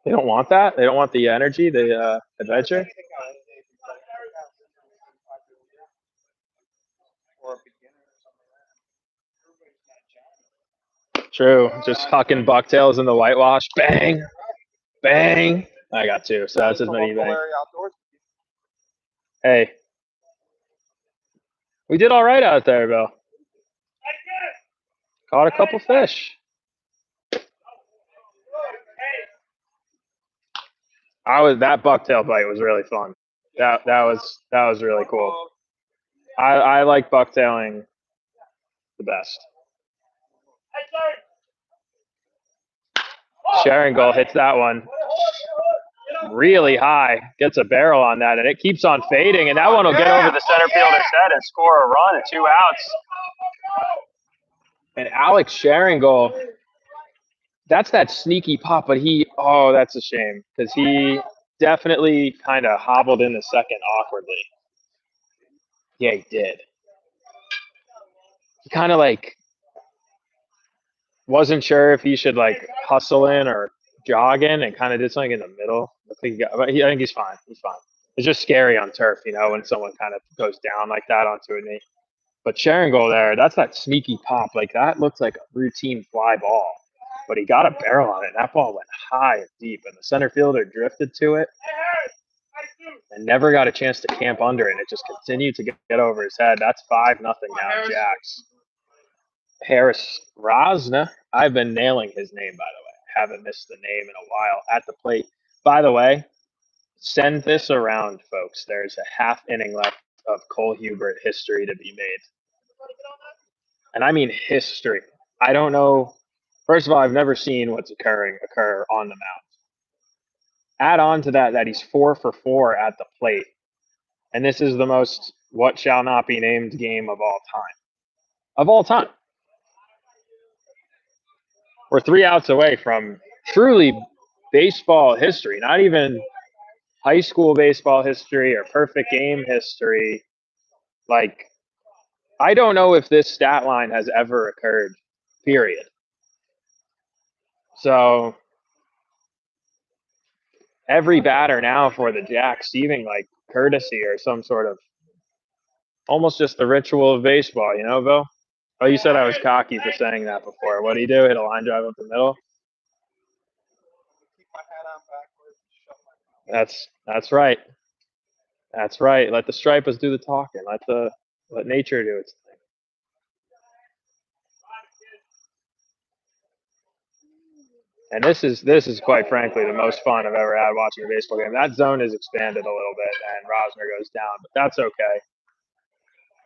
S1: They don't want that? They don't want the energy, the adventure? True. Just hucking bucktails in the whitewash. Bang! Bang! I got 2, so that's as
S3: the
S1: many
S3: local
S1: bang.
S3: area outdoors.
S1: Hey, we did all right out there, Bill. Caught a couple fish. That bucktail bite was really fun. That was really cool. I like bucktailing the best. Sharon goal hits that one really high, gets a barrel on that, and it keeps on fading, and that one will get over the center fielder's head and score a run and 2 outs. And Alex Sharingold, that's that sneaky pop, but that's a shame because he definitely kind of hobbled in the second awkwardly. Yeah, he did. He kind of like wasn't sure if he should like hustle in or jog in, and kind of did something in the middle. I think he's fine. He's fine. It's just scary on turf, when someone kind of goes down like that onto a knee. But Sharon goal there, that's that sneaky pop. Like that looks like a routine fly ball. But he got a barrel on it, and that ball went high and deep, and the center fielder drifted to it and never got a chance to camp under it. And it just continued to get over his head. That's 5-0 now, Jacks. Harris Rosna. I've been nailing his name, by the way. Haven't missed the name in a while at the plate. By the way, send this around, folks. There's a half inning left of Cole Hubert history to be made. And I mean history. I don't know. First of all, I've never seen what's occur on the mound. Add on to that he's 4 for 4 at the plate. And this is the most what shall not be named game of all time. Of all time. We're 3 outs away from truly baseball history, not even high school baseball history or perfect game history. Like, I don't know if this stat line has ever occurred, period. So every batter now for the Jacks receiving like courtesy or some sort of almost just the ritual of baseball, Bill? Oh, you said I was cocky for saying that before. What do you do? Hit a line drive up the middle?
S3: Keep my hat on backwards. Shut my mouth.
S1: That's right. That's right. Let the stripers do the talking. Let nature do its thing. And this is quite frankly the most fun I've ever had watching a baseball game. That zone is expanded a little bit, and Rosner goes down, but that's okay.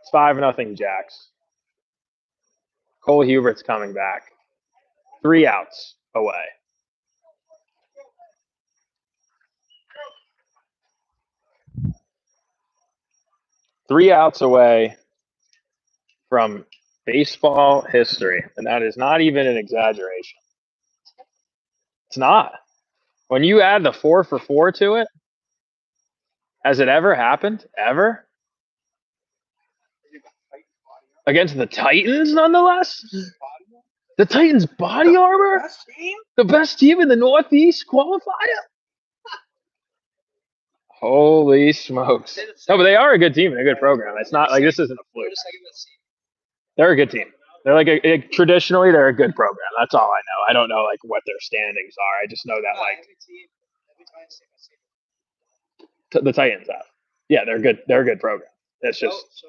S1: It's 5-0 Jacks. Cole Hubert's coming back. 3 outs away. Three outs away from baseball history, and that is not even an exaggeration. It's not. When you add the 4 for 4 to it, has it ever happened? Ever? Against the Titans, nonetheless? The Titans' body armor? The best team in the Northeast qualifier? Holy smokes. No, but they are a good team and a good program. It's not like this isn't a fluke. They're a good team. They're like traditionally they're a good program. That's all I know. I don't know like what their standings are. I just know that like the Titans have. Yeah, they're good. They're a good program. It's just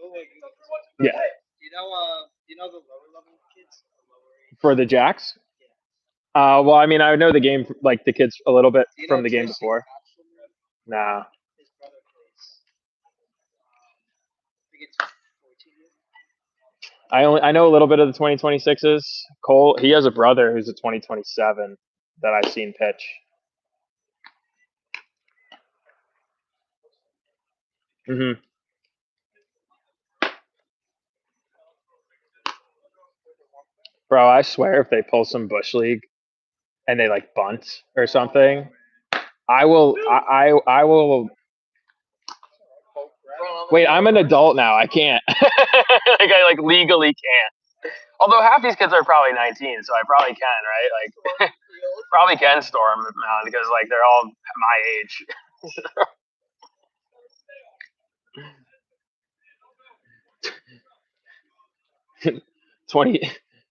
S1: yeah.
S2: You know the lower level kids?
S1: For the Jacks? Well, I mean, I know the game, like the kids a little bit from the game before. Nah.
S2: His brother plays. I think it's 14 years.
S1: I know a little bit of the 2026s. Cole, he has a brother who's a 2027 that I've seen pitch. Mm-hmm. Bro, I swear if they pull some Bush League and they like bunt or something, I will. Wait, I'm an adult now. I can't. Like I legally can't. Although half these kids are probably 19, so I probably can, right? Like, probably can storm the mound because like they're all my age.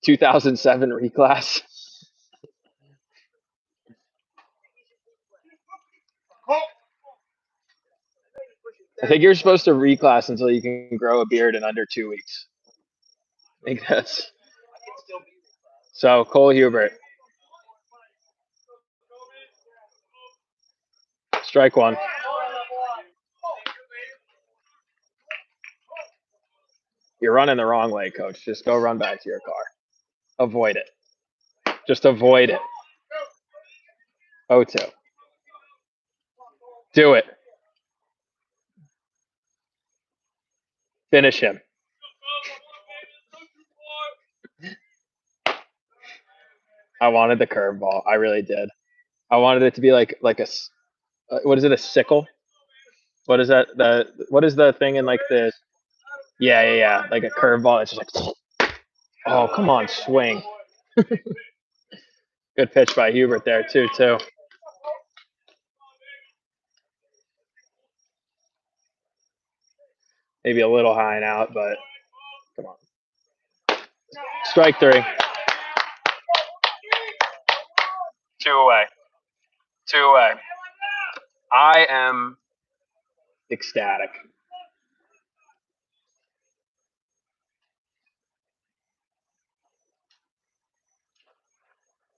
S1: 2007 reclass. I think you're supposed to reclass until you can grow a beard in under 2 weeks. I think that's so. Cole Hubert, strike one. You're running the wrong way, coach. Just go run back to your car. Avoid it. Just avoid it. 0-2. Do it. Finish him. I wanted the curveball. I really did. I wanted it to be like a what is it? A sickle? What is that? What is the thing in like the? Yeah. Like a curveball. It's just like, oh come on, swing. Good pitch by Hubert there too. Maybe a little high and out, but come on. Strike three. 2 away. 2 away. I am ecstatic.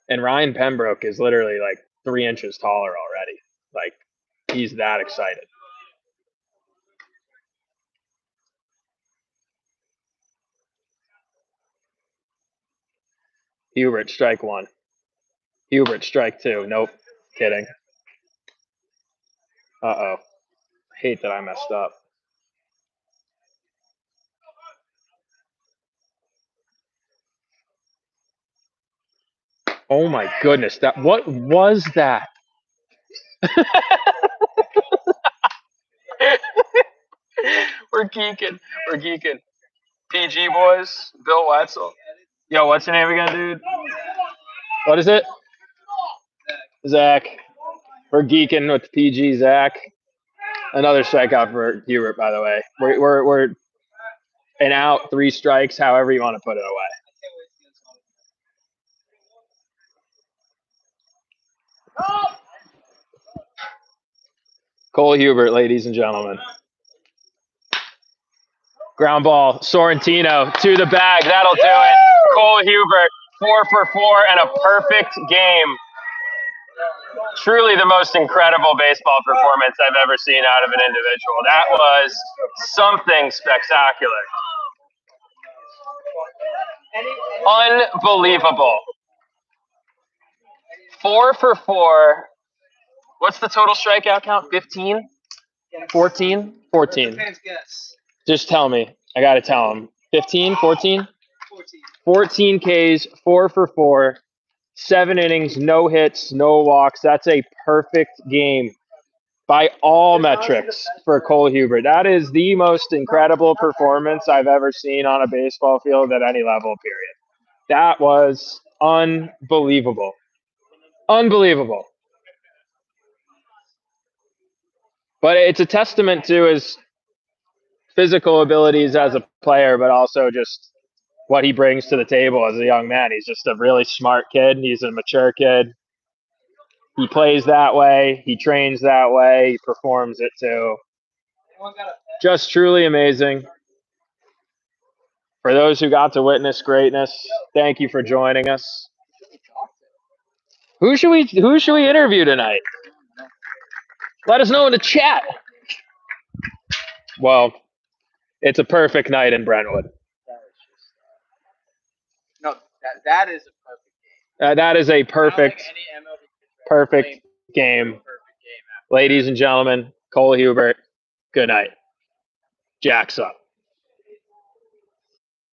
S1: And Ryan Pembroke is literally like 3 inches taller already. Like, he's that excited. Hubert, strike one. Hubert, strike two. Nope. Kidding. Uh-oh. I hate that I messed up. Oh my goodness. What was that? We're geeking. PG boys, Bill Wetzel. Yo, what's your name again, dude? What is it? Zach. We're geeking with PG Zach. Another strikeout for Hubert, by the way. We're an out, 3 strikes, however you want to put it away. Cole Hubert, ladies and gentlemen. Ground ball, Sorrentino to the bag. That'll do it. Cole Hubert, 4 for 4 and a perfect game. Truly the most incredible baseball performance I've ever seen out of an individual. That was something spectacular. Unbelievable. 4 for 4. What's the total strikeout count? 15? 14? 14. Just tell me. I got to tell him. 15? 14? 14 Ks, 4 for 4, 7 innings, no hits, no walks. That's a perfect game by all metrics for Cole Hubert. That is the most incredible performance I've ever seen on a baseball field at any level, period. That was unbelievable. Unbelievable. But it's a testament to his physical abilities as a player, but also just what he brings to the table as a young man. He's just a really smart kid. He's a mature kid. He plays that way. He trains that way. He performs it too. Just truly amazing. For those who got to witness greatness, thank you for joining us. Who should we interview tonight? Let us know in the chat. Well, it's a perfect night in Brentwood.
S5: No, that is a perfect game.
S1: That is a perfect game.
S5: Perfect game.
S1: Ladies and gentlemen, Cole Hubert, good night. Jack's up.